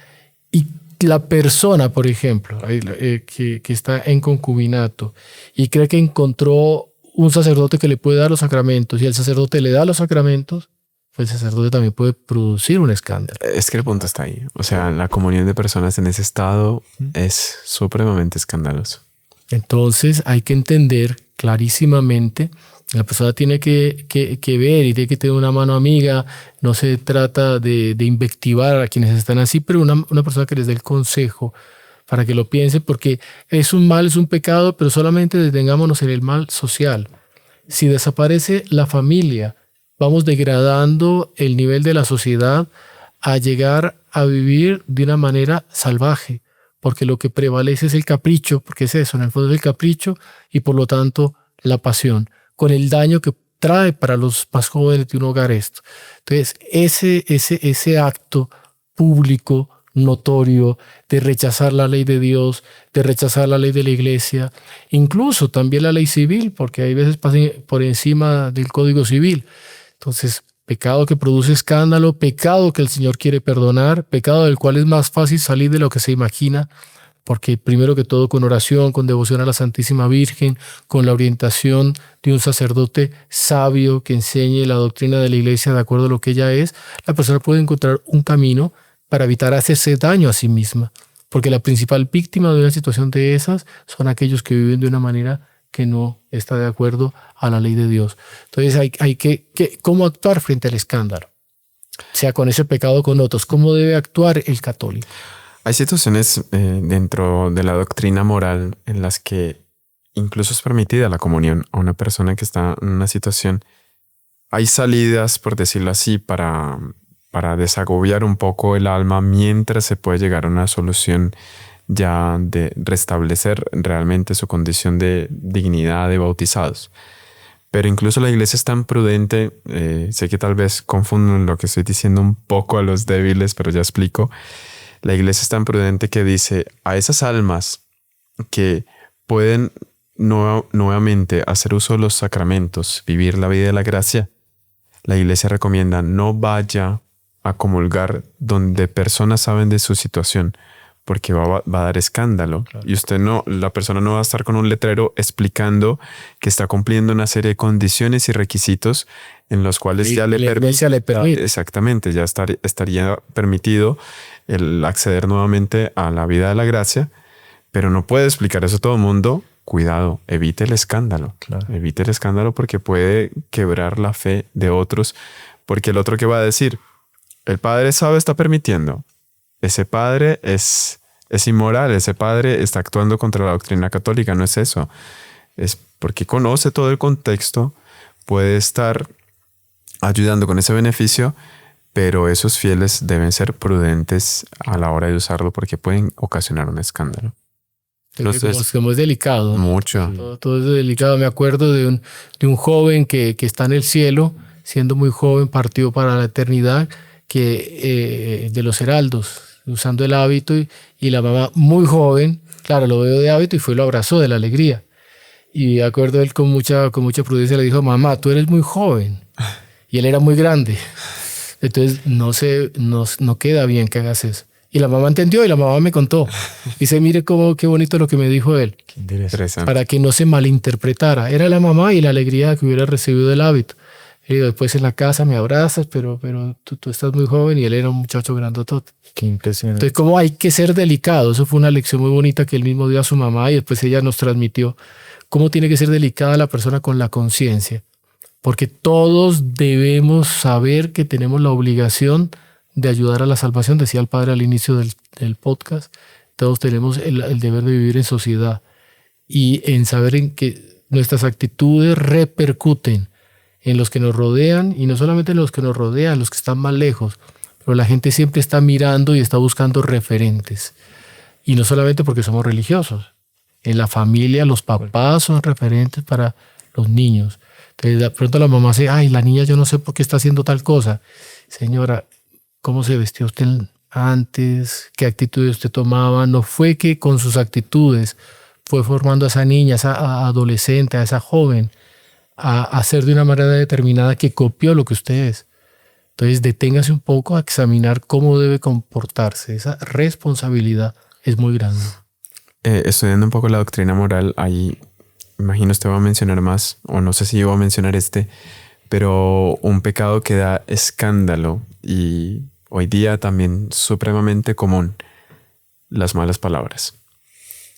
Y la persona, por ejemplo, que está en concubinato y cree que encontró un sacerdote que le puede dar los sacramentos y el sacerdote le da los sacramentos, pues el sacerdote también puede producir un escándalo. Es que el punto está ahí. O sea, la comunión de personas en ese estado es supremamente escandaloso. Entonces hay que entender clarísimamente, la persona tiene que ver y tiene que tener una mano amiga. No se trata de invectivar a quienes están así, pero una persona que les dé el consejo para que lo piensen, porque es un mal, es un pecado, pero solamente detengámonos en el mal social. Si desaparece la familia, vamos degradando el nivel de la sociedad a llegar a vivir de una manera salvaje, porque lo que prevalece es el capricho, porque es eso, en el fondo es el capricho y por lo tanto la pasión, con el daño que trae para los más jóvenes de un hogar esto. Entonces, ese acto público, notorio, de rechazar la ley de Dios, de rechazar la ley de la iglesia, incluso también la ley civil, porque hay veces pasan por encima del Código Civil. Entonces, pecado que produce escándalo, pecado que el Señor quiere perdonar, pecado del cual es más fácil salir de lo que se imagina, porque primero que todo con oración, con devoción a la Santísima Virgen, con la orientación de un sacerdote sabio que enseñe la doctrina de la iglesia de acuerdo a lo que ella es, la persona puede encontrar un camino para evitar hacerse daño a sí misma, porque la principal víctima de una situación de esas son aquellos que viven de una manera que no está de acuerdo a la ley de Dios. Entonces hay que ¿cómo actuar frente al escándalo? Sea con ese pecado o con otros, ¿cómo debe actuar el católico? Hay situaciones dentro de la doctrina moral en las que incluso es permitida la comunión a una persona que está en una situación. Hay salidas, por decirlo así, para desagobiar un poco el alma mientras se puede llegar a una solución ya de restablecer realmente su condición de dignidad de bautizados. Pero incluso la iglesia es tan prudente, sé que tal vez confundo lo que estoy diciendo un poco a los débiles, pero ya explico. La iglesia es tan prudente que dice a esas almas que pueden nuevamente hacer uso de los sacramentos, vivir la vida de la gracia, la iglesia recomienda no vaya a comulgar donde personas saben de su situación, porque va a dar escándalo. Claro. Y la persona no va a estar con un letrero explicando que está cumpliendo una serie de condiciones y requisitos en los cuales ya le permite. Exactamente, ya estaría permitido el acceder nuevamente a la vida de la gracia, pero no puede explicar eso a todo el mundo. Cuidado, evite el escándalo. Claro. Evite el escándalo porque puede quebrar la fe de otros, porque el otro que va a decir, el padre está permitiendo. Ese padre es inmoral, ese padre está actuando contra la doctrina católica, no es eso. Es porque conoce todo el contexto, puede estar ayudando con ese beneficio, pero esos fieles deben ser prudentes a la hora de usarlo porque pueden ocasionar un escándalo. Entonces, como es delicado. Mucho. Todo es delicado. Me acuerdo de un joven que está en el cielo, siendo muy joven, partió para la eternidad, de los heraldos, usando el hábito, y la mamá muy joven, claro, lo veo de hábito y lo abrazó de la alegría. Y de acuerdo, él con mucha prudencia le dijo, mamá, tú eres muy joven. Y él era muy grande. Entonces no queda bien que hagas eso. Y la mamá entendió y la mamá me contó. Dice, mire qué bonito lo que me dijo él. Qué interesante. Para que no se malinterpretara. Era la mamá y la alegría que hubiera recibido del hábito. Y después en la casa me abrazas, pero tú estás muy joven, y él era un muchacho grandotote. Qué impresionante. Entonces, cómo hay que ser delicado. Eso fue una lección muy bonita que él mismo dio a su mamá y después ella nos transmitió. Cómo tiene que ser delicada la persona con la conciencia. Porque todos debemos saber que tenemos la obligación de ayudar a la salvación. Decía el padre al inicio del podcast. Todos tenemos el deber de vivir en sociedad y en saber en que nuestras actitudes repercuten en los que nos rodean, y no solamente en los que nos rodean, los que están más lejos, pero la gente siempre está mirando y está buscando referentes. Y no solamente porque somos religiosos. En la familia los papás son referentes para los niños. Entonces de pronto la mamá dice, ay, la niña yo no sé por qué está haciendo tal cosa. Señora, ¿cómo se vestía usted antes? ¿Qué actitudes usted tomaba? No fue que con sus actitudes fue formando a esa niña, a esa adolescente, a esa joven, a hacer de una manera determinada que copió lo que usted es. Entonces deténgase un poco a examinar cómo debe comportarse. Esa responsabilidad es muy grande. Estudiando un poco la doctrina moral, ahí imagino usted va a mencionar más, o no sé si yo voy a mencionar pero un pecado que da escándalo y hoy día también supremamente común, las malas palabras.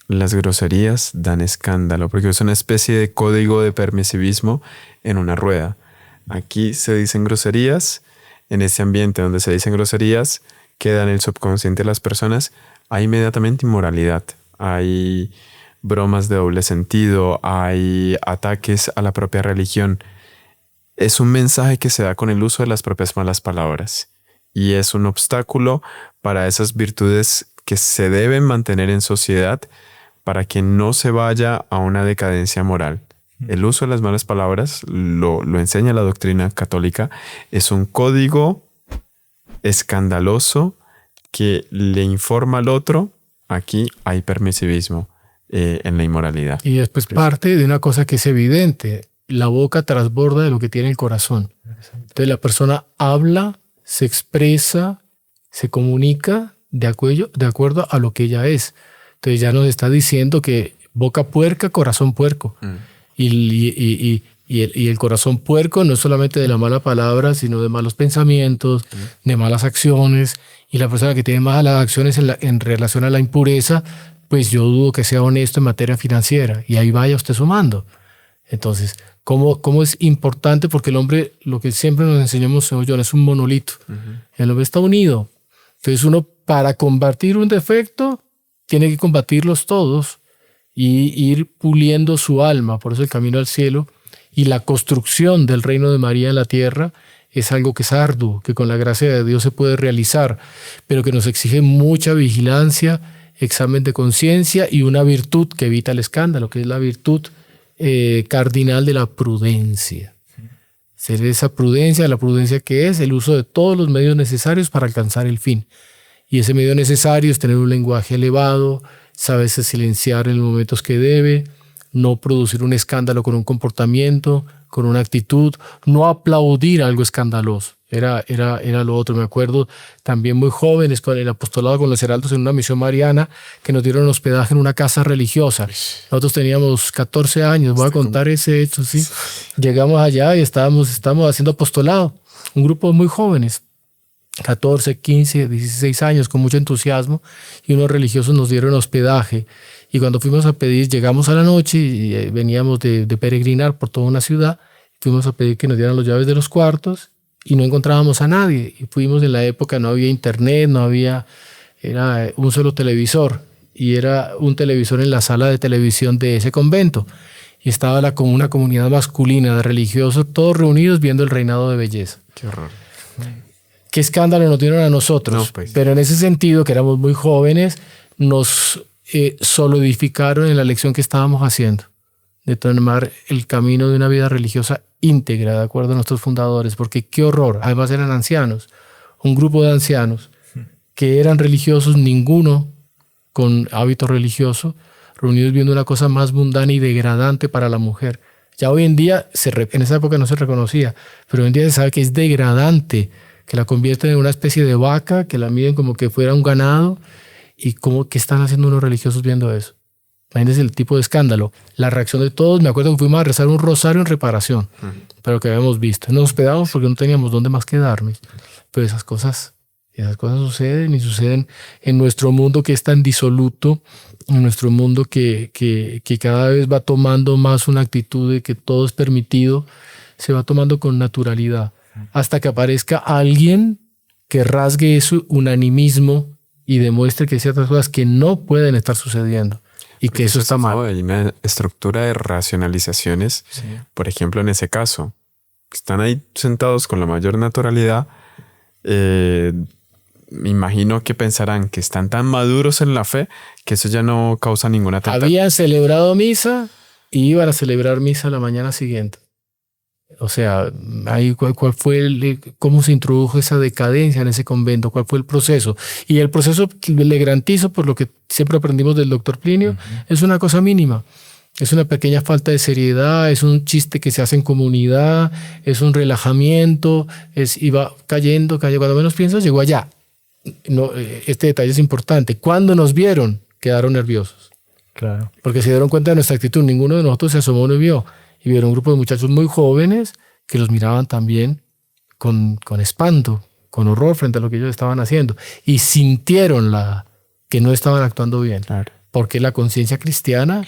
Las groserías dan escándalo porque es una especie de código de permisivismo en una rueda. Aquí se dicen groserías, en ese ambiente donde se dicen groserías, queda en el subconsciente de las personas, hay inmediatamente inmoralidad, hay bromas de doble sentido, hay ataques a la propia religión. Es un mensaje que se da con el uso de las propias malas palabras y es un obstáculo para esas virtudes que se deben mantener en sociedad para que no se vaya a una decadencia moral. El uso de las malas palabras, lo enseña la doctrina católica, es un código escandaloso que le informa al otro. Aquí hay permisivismo en la inmoralidad. Y después parte de una cosa que es evidente. La boca transborda de lo que tiene el corazón. Entonces la persona habla, se expresa, se comunica de acuerdo a lo que ella es. Entonces ya nos está diciendo que boca puerca, corazón puerco. Y el corazón puerco no es solamente de la mala palabra, sino de malos pensamientos, de malas acciones. Y la persona que tiene malas acciones en relación a la impureza, pues yo dudo que sea honesto en materia financiera. Y ahí vaya usted sumando. Entonces, ¿cómo es importante? Porque el hombre, lo que siempre nos enseñamos, señor John, es un monolito. El hombre está unido. Entonces uno, para combatir un defecto, tiene que combatirlos todos y ir puliendo su alma. Por eso el camino al cielo y la construcción del reino de María en la tierra es algo que es arduo, que con la gracia de Dios se puede realizar, pero que nos exige mucha vigilancia, examen de conciencia y una virtud que evita el escándalo, que es la virtud cardinal de la prudencia. Ser esa prudencia, la prudencia que es el uso de todos los medios necesarios para alcanzar el fin. Y ese medio necesario es tener un lenguaje elevado, saberse silenciar en los momentos que debe, no producir un escándalo con un comportamiento, con una actitud, no aplaudir algo escandaloso. Era lo otro. Me acuerdo también muy jóvenes con el apostolado con los heraldos en una misión mariana que nos dieron hospedaje en una casa religiosa. Nosotros teníamos 14 años. Voy a contar ese hecho, ¿sí? Llegamos allá y estábamos haciendo apostolado. Un grupo de muy jóvenes, 14, 15, 16 años, con mucho entusiasmo, y unos religiosos nos dieron hospedaje. Y cuando fuimos a pedir, llegamos a la noche y veníamos de peregrinar por toda una ciudad, fuimos a pedir que nos dieran las llaves de los cuartos y no encontrábamos a nadie. Y fuimos, en la época no había internet, era un solo televisor, y era un televisor en la sala de televisión de ese convento. Y estaba una comunidad masculina de religiosos, todos reunidos viendo el reinado de belleza. Qué horror. Qué escándalo nos dieron a nosotros. No, pues. Pero en ese sentido, que éramos muy jóvenes, nos solidificaron en la lección que estábamos haciendo, de tomar el camino de una vida religiosa íntegra, de acuerdo a nuestros fundadores, porque qué horror. Además eran ancianos, un grupo de ancianos que eran religiosos, ninguno con hábito religioso, reunidos viendo una cosa más mundana y degradante para la mujer. Ya hoy en día, en esa época no se reconocía, pero hoy en día se sabe que es degradante, que la convierten en una especie de vaca, que la miden como que fuera un ganado. ¿Y qué están haciendo unos religiosos viendo eso? Imagínense el tipo de escándalo. La reacción de todos, me acuerdo que fuimos a rezar un rosario en reparación, pero que habíamos visto. Nos hospedamos porque no teníamos dónde más quedarnos. Pero esas cosas suceden y suceden en nuestro mundo que es tan disoluto, en nuestro mundo que cada vez va tomando más una actitud de que todo es permitido, se va tomando con naturalidad, hasta que aparezca alguien que rasgue ese unanimismo y demuestre que hay ciertas cosas que no pueden estar sucediendo y que eso está mal. Hay una estructura de racionalizaciones, sí. Por ejemplo, en ese caso, están ahí sentados con la mayor naturalidad. Me imagino que pensarán que están tan maduros en la fe que eso ya no causa ninguna tentación. Habían celebrado misa y iban a celebrar misa la mañana siguiente. O sea, ahí ¿cuál fue cómo se introdujo esa decadencia en ese convento? ¿Cuál fue el proceso? Y el proceso, le garantizo, por lo que siempre aprendimos del doctor Plinio, es una cosa mínima. Es una pequeña falta de seriedad, es un chiste que se hace en comunidad, es un relajamiento, iba cayendo. Cuando menos piensas, llegó allá. No, este detalle es importante. Cuando nos vieron, quedaron nerviosos. Claro. Porque se dieron cuenta de nuestra actitud. Ninguno de nosotros se asomó ni vio. Y vieron un grupo de muchachos muy jóvenes que los miraban también con espanto, con horror frente a lo que ellos estaban haciendo. Y sintieron que no estaban actuando bien. Claro. Porque la conciencia cristiana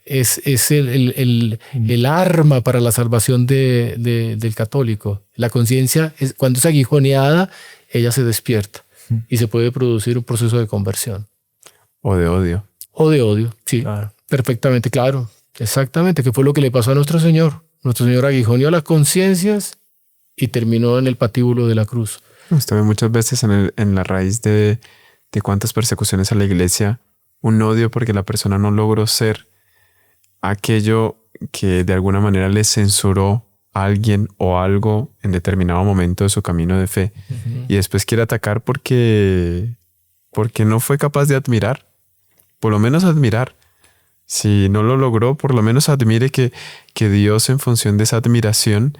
es el arma para la salvación del católico. La conciencia, cuando es aguijoneada, ella se despierta y se puede producir un proceso de conversión. O de odio. O de odio, sí. Claro. Perfectamente, claro. Exactamente, que fue lo que le pasó a nuestro Señor. Nuestro Señor aguijoneó las conciencias y terminó en el patíbulo de la cruz. Usted ve muchas veces en la raíz de cuántas persecuciones a la iglesia, un odio porque la persona no logró ser aquello que de alguna manera le censuró a alguien o algo en determinado momento de su camino de fe. Y después quiere atacar porque no fue capaz de admirar. Por lo menos admirar. Si no lo logró, por lo menos admire que Dios, en función de esa admiración,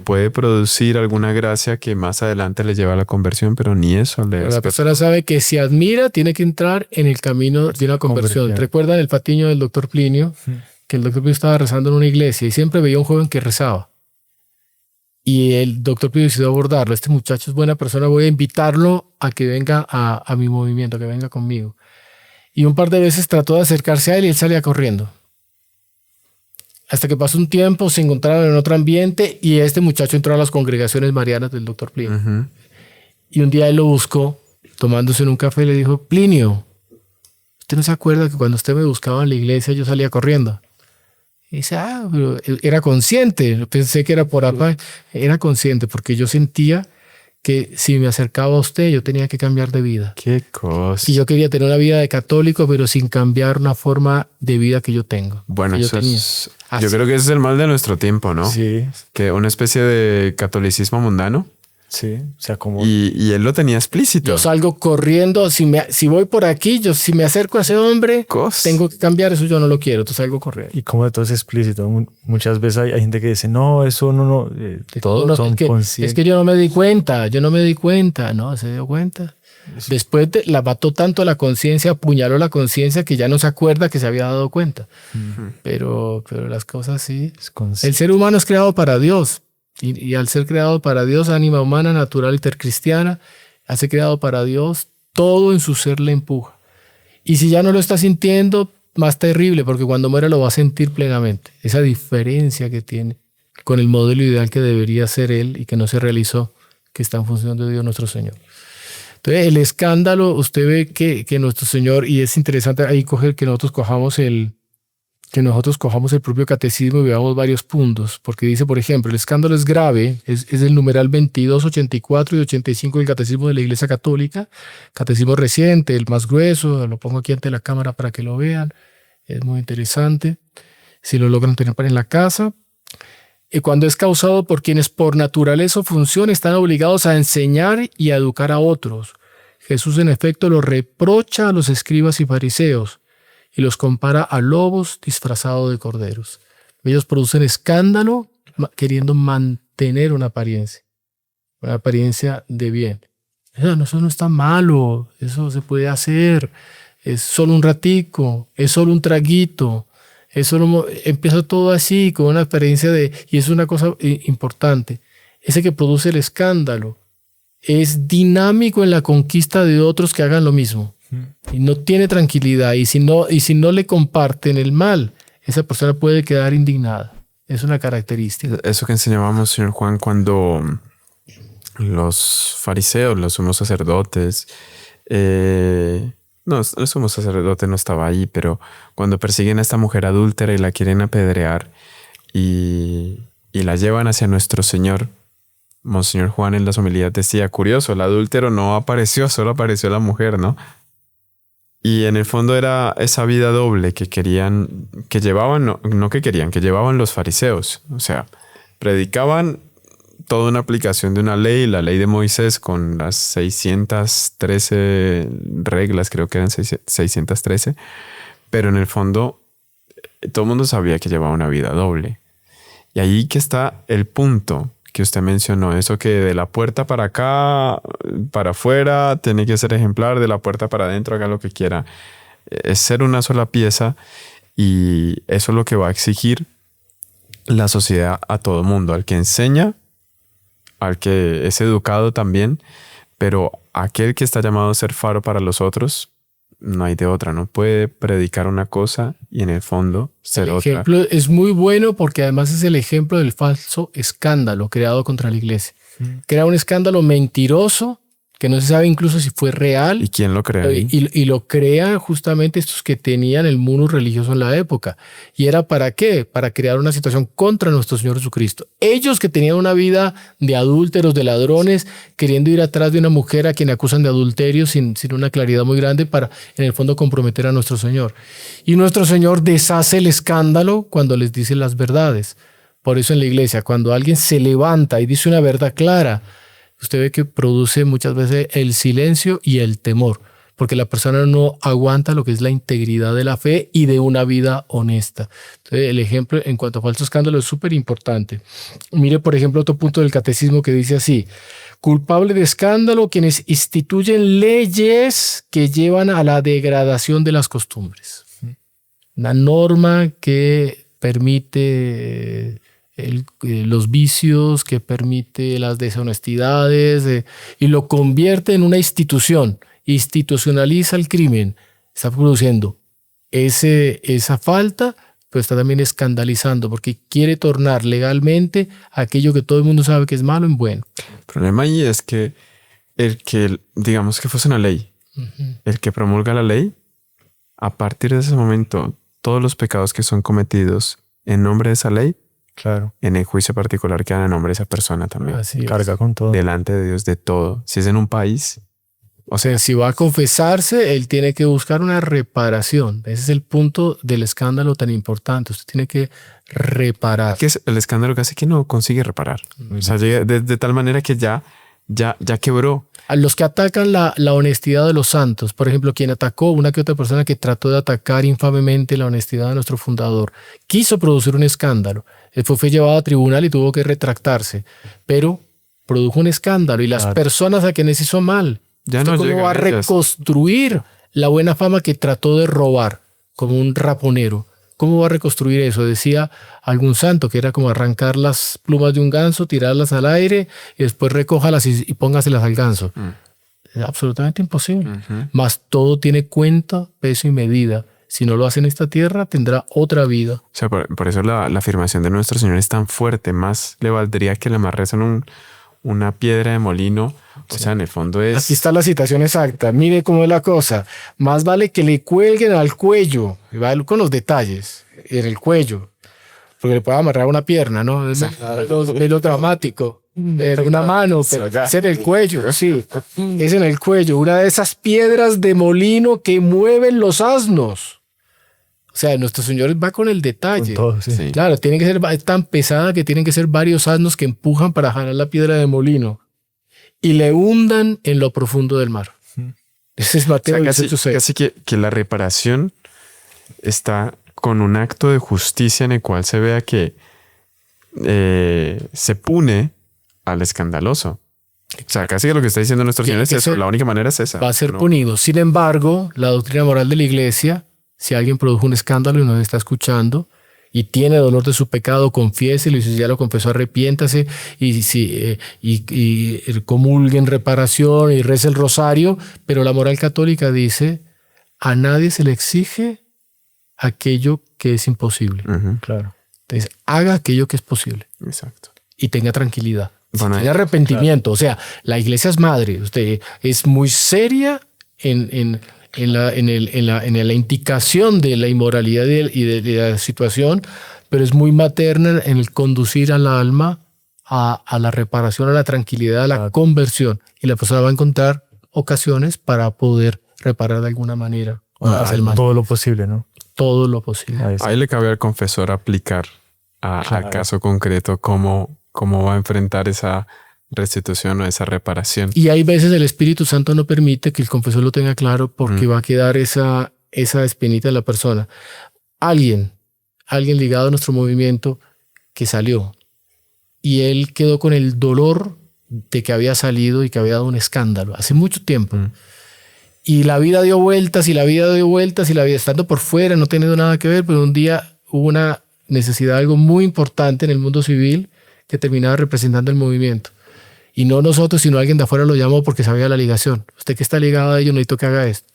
puede producir alguna gracia que más adelante le lleva a la conversión, pero ni eso le La persona sabe que si admira, tiene que entrar en el camino de una conversión. ¿Recuerdan el patiño del doctor Plinio? Que el doctor Plinio estaba rezando en una iglesia y siempre veía un joven que rezaba. Y el doctor Plinio decidió abordarlo. Este muchacho es buena persona, voy a invitarlo a que venga a mi movimiento, a que venga conmigo. Y un par de veces trató de acercarse a él y él salía corriendo. Hasta que pasó un tiempo, se encontraron en otro ambiente y este muchacho entró a las congregaciones marianas del doctor Plinio. Y un día él lo buscó, tomándose en un café, y le dijo: Plinio, ¿usted no se acuerda que cuando usted me buscaba en la iglesia yo salía corriendo? Y dice: pero era consciente. Pensé que era por apa. Era consciente porque yo sentía que si me acercaba a usted yo tenía que cambiar de vida. Qué cosa. Y yo quería tener una vida de católico, pero sin cambiar una forma de vida que yo tengo. Bueno, yo creo que ese es el mal de nuestro tiempo, ¿no? Sí. Que una especie de catolicismo mundano. Sí, o sea, como... Y él lo tenía explícito. Yo salgo corriendo, si voy por aquí, si me acerco a ese hombre, tengo que cambiar, eso yo no lo quiero, entonces salgo corriendo. Y como de todo es explícito, muchas veces hay gente que dice, no, eso no, todos son conscientes. Es que yo no me di cuenta, no, se dio cuenta. Sí. Después la mató tanto la conciencia, apuñaló la conciencia que ya no se acuerda que se había dado cuenta. Pero las cosas sí. El ser humano es creado para Dios. Y al ser creado para Dios, ánima humana, natural, intercristiana, al ser creado para Dios, todo en su ser le empuja. Y si ya no lo está sintiendo, más terrible, porque cuando muera lo va a sentir plenamente. Esa diferencia que tiene con el modelo ideal que debería ser él y que no se realizó, que está en función de Dios nuestro Señor. Entonces, el escándalo, usted ve que nuestro Señor, y es interesante ahí que nosotros cojamos el propio catecismo y veamos varios puntos, porque dice, por ejemplo, el escándalo es grave, es el numeral 22, 84 y 85 del catecismo de la Iglesia Católica, catecismo reciente, el más grueso, lo pongo aquí ante la cámara para que lo vean, es muy interesante, si lo logran tener en la casa. Cuando es causado por quienes por naturaleza o función están obligados a enseñar y a educar a otros. Jesús en efecto lo reprocha a los escribas y fariseos, y los compara a lobos disfrazados de corderos. Ellos producen escándalo queriendo mantener una apariencia de bien. Eso no está malo, eso se puede hacer, es solo un ratico, es solo un traguito, empieza todo así, con una apariencia y es una cosa importante. Ese que produce el escándalo es dinámico en la conquista de otros que hagan lo mismo. Y no tiene tranquilidad, y si no le comparten el mal, esa persona puede quedar indignada. Es una característica. Eso que enseñábamos, señor Juan, cuando los fariseos, los sumos sacerdotes, el sumo sacerdote no estaba ahí, pero cuando persiguen a esta mujer adúltera y la quieren apedrear y la llevan hacia nuestro Señor, Monseñor Juan en las homilías decía, curioso, el adúltero no apareció, solo apareció la mujer, ¿no? Y en el fondo era esa vida doble que llevaban los fariseos. O sea, predicaban toda una aplicación de una ley, la ley de Moisés con las 613 reglas, creo que eran 613, pero en el fondo todo el mundo sabía que llevaba una vida doble. Y ahí que está el punto que usted mencionó, eso que de la puerta para acá, para afuera, tiene que ser ejemplar, de la puerta para adentro, haga lo que quiera. Es ser una sola pieza y eso es lo que va a exigir la sociedad a todo mundo, al que enseña, al que es educado también, pero aquel que está llamado a ser faro para los otros, no hay de otra, no puede predicar una cosa y en el fondo ser otra. El ejemplo es muy bueno porque además es el ejemplo del falso escándalo creado contra la iglesia. Crea un escándalo mentiroso que no se sabe incluso si fue real. ¿Y quién lo creó? Y lo crean justamente estos que tenían el mundo religioso en la época. ¿Y era para qué? Para crear una situación contra nuestro Señor Jesucristo. Ellos que tenían una vida de adúlteros, de ladrones, queriendo ir atrás de una mujer a quien acusan de adulterio sin una claridad muy grande para, en el fondo, comprometer a nuestro Señor. Y nuestro Señor deshace el escándalo cuando les dice las verdades. Por eso en la iglesia, cuando alguien se levanta y dice una verdad clara, usted ve que produce muchas veces el silencio y el temor, porque la persona no aguanta lo que es la integridad de la fe y de una vida honesta. Entonces, el ejemplo en cuanto a falso escándalo es súper importante. Mire, por ejemplo, otro punto del catecismo que dice así: culpable de escándalo quienes instituyen leyes que llevan a la degradación de las costumbres. Una norma que permite los vicios, que permite las deshonestidades y lo convierte en una institución, institucionaliza el crimen, está produciendo esa falta, pero está también escandalizando porque quiere tornar legalmente aquello que todo el mundo sabe que es malo en bueno. El problema ahí es que digamos que fuese una ley, el que promulga la ley, a partir de ese momento, todos los pecados que son cometidos en nombre de esa ley, claro, en el juicio particular quedan en nombre de esa persona también. Así carga es. con todo. Delante de Dios de todo. Si es en un país, O sea, si va a confesarse, él tiene que buscar una reparación. Ese es el punto del escándalo tan importante. Usted tiene que reparar. que es el escándalo casi que no consigue reparar. O sea, llega de tal manera que ya quebró. A los que atacan la honestidad de los santos, por ejemplo, quien atacó, una que otra persona que trató de atacar infamemente la honestidad de nuestro fundador, quiso producir un escándalo. Él fue llevado a tribunal y tuvo que retractarse, pero produjo un escándalo y las personas a quienes hizo mal. Ya ¿Usted no cómo llegan va a ellas. reconstruir la buena fama que trató de robar como un raponero? ¿Cómo va a reconstruir eso? Decía algún santo que era como arrancar las plumas de un ganso, tirarlas al aire y después recójalas y póngaselas al ganso. Es absolutamente imposible. Mas todo tiene cuenta, peso y medida. Si no lo hace en esta tierra, tendrá otra vida. O sea, por eso la afirmación de nuestro Señor es tan fuerte. Más le valdría que le amarrasen una piedra de molino. O sea, en el fondo es... Aquí está la citación exacta. Mire cómo es la cosa. Más vale que le cuelguen al cuello. Y va con los detalles. En el cuello. Porque le puede amarrar una pierna, ¿no? Es lo dramático. Una mano, pero es en el cuello, sí. Es en el cuello. Una de esas piedras de molino que mueven los asnos. O sea, nuestro Señor va con el detalle. Con todo, sí. Sí. Claro, tiene que ser es tan pesada que tienen que ser varios asnos que empujan para jalar la piedra de molino y le hundan en lo profundo del mar. Ese es Mateo O sea, 18:6. casi que la reparación está con un acto de justicia en el cual se vea que se pune al escandaloso. O sea, casi que lo que está diciendo nuestro Señor es que eso. se- La única manera es esa. Va a ser ¿no? punido. Sin embargo, la doctrina moral de la iglesia, si alguien produjo un escándalo y nos está escuchando y tiene dolor de su pecado, confiéselo, y si ya lo confesó, arrepiéntase y comulgue en reparación y reza el rosario. Pero la moral católica dice: a nadie se le exige aquello que es imposible. Ujú, Claro. Entonces, haga aquello que es posible exacto. y tenga tranquilidad. Bueno, Tiene arrepentimiento. O sea, la iglesia es madre. Usted es muy seria en la indicación de la inmoralidad y de la situación, pero es muy materna en el conducir al alma a la reparación, a la tranquilidad, a la conversión. Y la persona va a encontrar ocasiones para poder reparar de alguna manera o hacer mal. Todo lo posible, ¿no? Todo lo posible. Ahí está. Ahí le cabe al confesor aplicar al caso concreto cómo va a enfrentar esa restitución o esa reparación. Y hay veces el Espíritu Santo no permite que el confesor lo tenga claro porque va a quedar esa espinita en la persona. Alguien ligado a nuestro movimiento que salió y él quedó con el dolor de que había salido y que había dado un escándalo hace mucho tiempo. Y la vida dio vueltas y la vida dio vueltas y la vida estando por fuera, no teniendo nada que ver, pero un día hubo una necesidad, algo muy importante en el mundo civil que terminaba representando el movimiento. Y no nosotros, sino alguien de afuera lo llamó porque sabía la ligación. Usted que está ligado a ello, necesito que haga esto.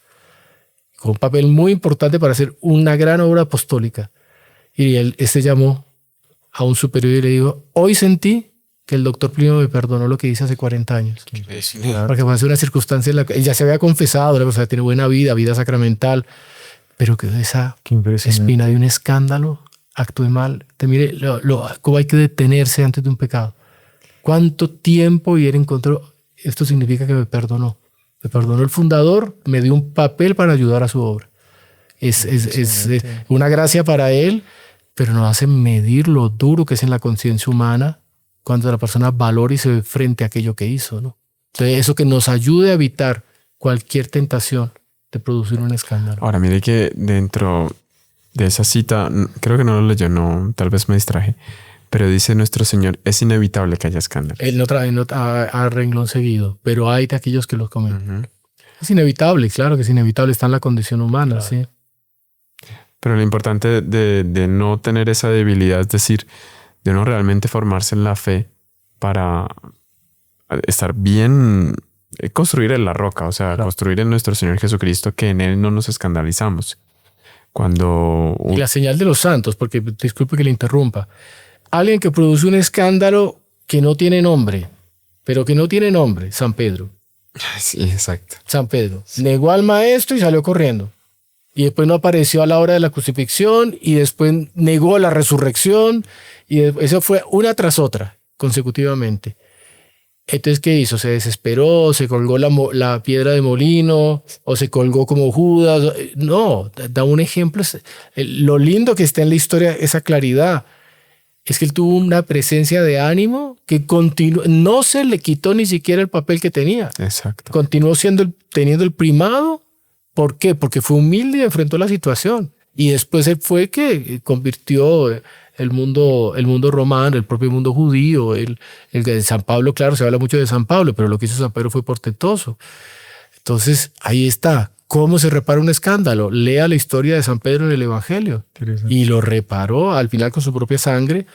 Con un papel muy importante para hacer una gran obra apostólica. Y este llamó a un superior y le dijo: hoy sentí que el doctor Plínio me perdonó lo que hice hace 40 años. Claro. Porque fue una circunstancia en la que él ya se había confesado, la persona tiene buena vida, vida sacramental, pero quedó esa Qué impresionante. espina de un escándalo, actué mal. Te mire cómo hay que detenerse antes de un pecado. ¿Cuánto tiempo? Y él encontró, esto significa que me perdonó. Me perdonó el fundador, me dio un papel para ayudar a su obra. Es una gracia para él, pero nos hace medir lo duro que es en la conciencia humana cuando la persona valora y se ve frente a aquello que hizo, ¿no? Entonces, eso que nos ayude a evitar cualquier tentación de producir un escándalo. Ahora, mire que dentro de esa cita, creo que no lo leyó, no, tal vez me distraje, pero dice nuestro Señor, es inevitable que haya escándalo. Él no trae a renglón seguido, pero hay de aquellos que los cometen. Es inevitable, claro que es inevitable, está en la condición humana, sí. Pero lo importante de no tener esa debilidad, es decir, de no realmente formarse en la fe para estar bien, construir en la roca, o sea, Claro. construir en nuestro Señor Jesucristo, que en Él no nos escandalizamos. Cuando... Y la señal de los santos, porque disculpe que le interrumpa. Alguien que produce un escándalo que no tiene nombre, pero que no tiene nombre, San Pedro. Sí, exacto. San Pedro. Negó al maestro y salió corriendo. Y después no apareció a la hora de la crucifixión y después negó la resurrección. Y eso fue una tras otra, consecutivamente. Entonces, ¿qué hizo? Se desesperó, se colgó la piedra de molino o se colgó como Judas. No, da un ejemplo. Lo lindo que está en la historia, esa claridad, es que él tuvo una presencia de ánimo que continuó, no se le quitó ni siquiera el papel que tenía. Exacto. Continuó teniendo el primado. ¿Por qué? Porque fue humilde y enfrentó la situación. Y después él fue que convirtió el mundo romano, el propio mundo judío, el de San Pablo, claro, se habla mucho de San Pablo, pero lo que hizo San Pedro fue portentoso. Entonces, ahí está. ¿Cómo se repara un escándalo? Lea la historia de San Pedro en el Evangelio. Y lo reparó al final con su propia sangre,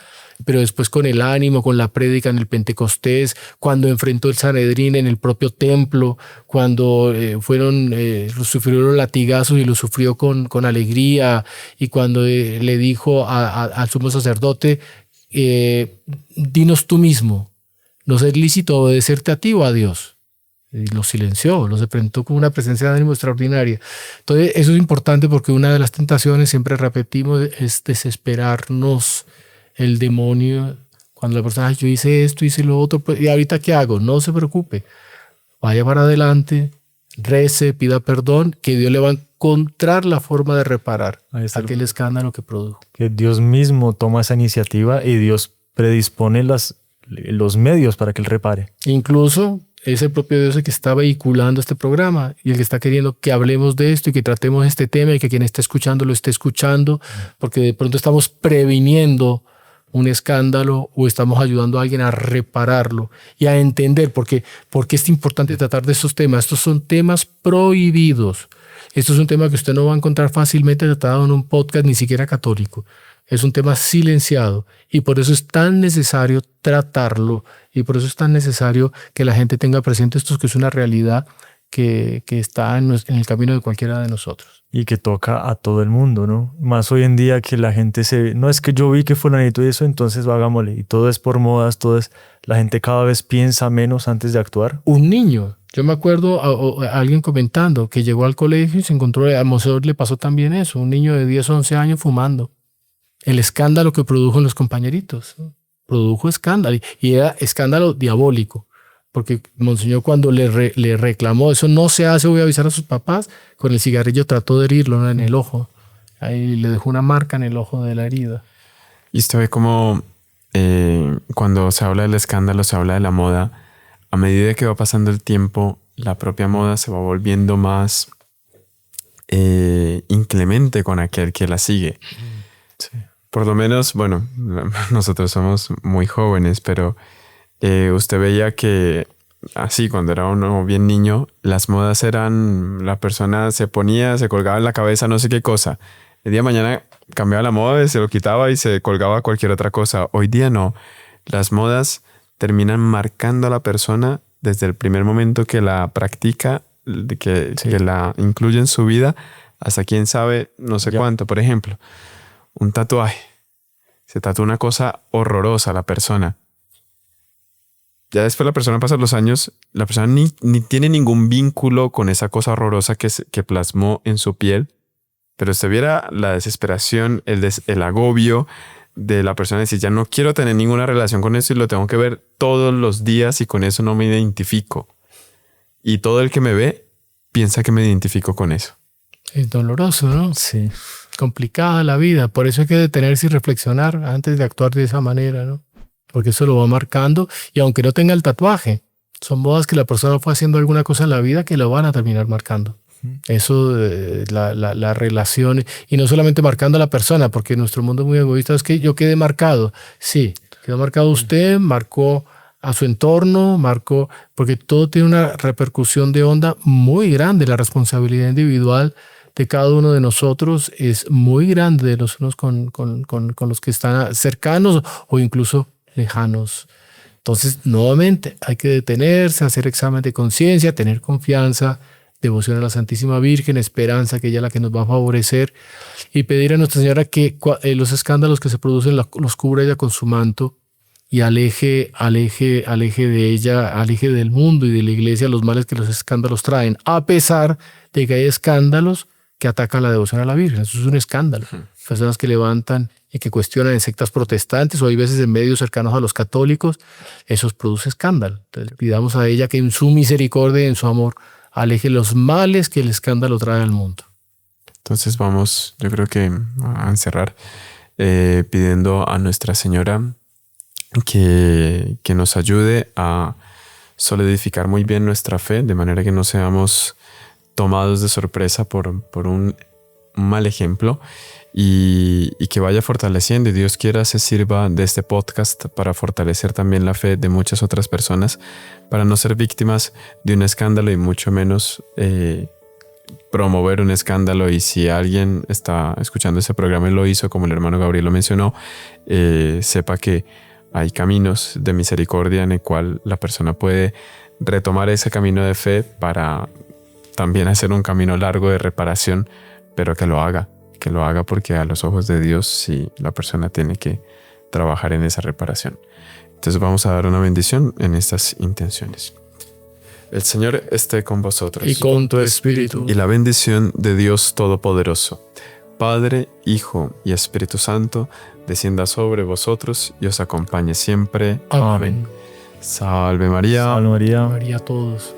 pero después con el ánimo, con la prédica en el Pentecostés, cuando enfrentó el Sanedrín en el propio templo, cuando sufrieron latigazos y lo sufrió con alegría, y cuando le dijo al sumo sacerdote, dinos tú mismo, ¿nos es lícito obedecerte a ti o a Dios? Y lo silenció, lo presentó con una presencia de ánimo extraordinaria. Entonces, eso es importante porque una de las tentaciones, siempre repetimos, es desesperarnos. El demonio, cuando la persona, yo hice esto, hice lo otro, pues, ¿y ahorita qué hago? No se preocupe. Vaya para adelante, rece, pida perdón, que Dios le va a encontrar la forma de reparar Ahí está aquel escándalo que produjo. Que Dios mismo toma esa iniciativa y Dios predispone los medios para que Él repare. Incluso es el propio Dios el que está vehiculando este programa y el que está queriendo que hablemos de esto y que tratemos este tema y que quien esté escuchando lo esté escuchando, porque de pronto estamos previniendo un escándalo o estamos ayudando a alguien a repararlo y a entender por qué es importante tratar de estos temas. Estos son temas prohibidos. Esto es un tema que usted no va a encontrar fácilmente tratado en un podcast ni siquiera católico. Es un tema silenciado y por eso es tan necesario tratarlo y por eso es tan necesario que la gente tenga presente esto, que es una realidad que está en el camino de cualquiera de nosotros. Y que toca a todo el mundo, ¿no? Más hoy en día que la gente no es que yo vi que fulanito y eso, entonces hagámosle. Y todo es por modas, la gente cada vez piensa menos antes de actuar. Un niño, yo me acuerdo a alguien comentando que llegó al colegio y se encontró, a Monseñor le pasó también eso, un niño de 10 o 11 años fumando. El escándalo que produjo en los compañeritos, produjo escándalo y era escándalo diabólico. Porque Monseñor cuando le reclamó, eso no se hace, voy a avisar a sus papás, con el cigarrillo trató de herirlo, ¿no?, en el ojo. Ahí le dejó una marca en el ojo de la herida. Y usted ve cómo cuando se habla del escándalo, se habla de la moda, a medida que va pasando el tiempo, la propia moda se va volviendo más inclemente con aquel que la sigue. Sí. Por lo menos, bueno, nosotros somos muy jóvenes, pero usted veía que así cuando era uno bien niño, las modas eran, la persona se ponía, se colgaba en la cabeza no sé qué cosa. El día de mañana cambiaba la moda, se lo quitaba y se colgaba cualquier otra cosa. Hoy día no. Las modas terminan marcando a la persona desde el primer momento que la practica, que la incluye en su vida, hasta quién sabe no sé cuánto. Por ejemplo, un tatuaje. Se tatúa una cosa horrorosa a la persona. ya después la persona pasa los años, la persona ni tiene ningún vínculo con esa cosa horrorosa que plasmó en su piel, pero usted viera la desesperación, el agobio de la persona, decir, ya no quiero tener ninguna relación con eso y lo tengo que ver todos los días y con eso no me identifico. Y todo el que me ve piensa que me identifico con eso. Es doloroso, ¿no? Sí. Complicada la vida. Por eso hay que detenerse y reflexionar antes de actuar de esa manera, ¿no? Porque eso lo va marcando. Y aunque no tenga el tatuaje, son modas que la persona fue haciendo alguna cosa en la vida que lo van a terminar marcando. Eso, la relación, y no solamente marcando a la persona, porque nuestro mundo es muy egoísta, es que yo quedé marcado. Sí, quedó marcado usted, marcó a su entorno, marcó, porque todo tiene una repercusión de onda muy grande. La responsabilidad individual de cada uno de nosotros es muy grande, de los unos con los que están cercanos o incluso lejanos. Entonces, nuevamente, hay que detenerse, hacer examen de conciencia, tener confianza, devoción a la Santísima Virgen, esperanza, que ella es la que nos va a favorecer, y pedir a Nuestra Señora que los escándalos que se producen los cubra ella con su manto y aleje de ella, aleje del mundo y de la Iglesia los males que los escándalos traen, a pesar de que hay escándalos que atacan la devoción a la Virgen. Eso es un escándalo. Personas que levantan y que cuestionan en sectas protestantes o hay veces en medios cercanos a los católicos, eso produce escándalo. Entonces, pidamos a ella que en su misericordia y en su amor aleje los males que el escándalo trae al mundo. Entonces vamos, yo creo que a encerrar pidiendo a Nuestra Señora que nos ayude a solidificar muy bien nuestra fe, de manera que no seamos tomados de sorpresa por un mal ejemplo y que vaya fortaleciendo, y Dios quiera se sirva de este podcast para fortalecer también la fe de muchas otras personas, para no ser víctimas de un escándalo y mucho menos promover un escándalo. Y si alguien está escuchando ese programa y lo hizo, como el hermano Gabriel lo mencionó, sepa que hay caminos de misericordia en el cual la persona puede retomar ese camino de fe para también hacer un camino largo de reparación, pero que lo haga porque a los ojos de Dios sí, la persona tiene que trabajar en esa reparación. Entonces vamos a dar una bendición en estas intenciones. El Señor esté con vosotros. Y con tu espíritu. Y la bendición de Dios Todopoderoso, Padre, Hijo y Espíritu Santo, descienda sobre vosotros y os acompañe siempre. Amén. Salve María. Salve María. María a todos.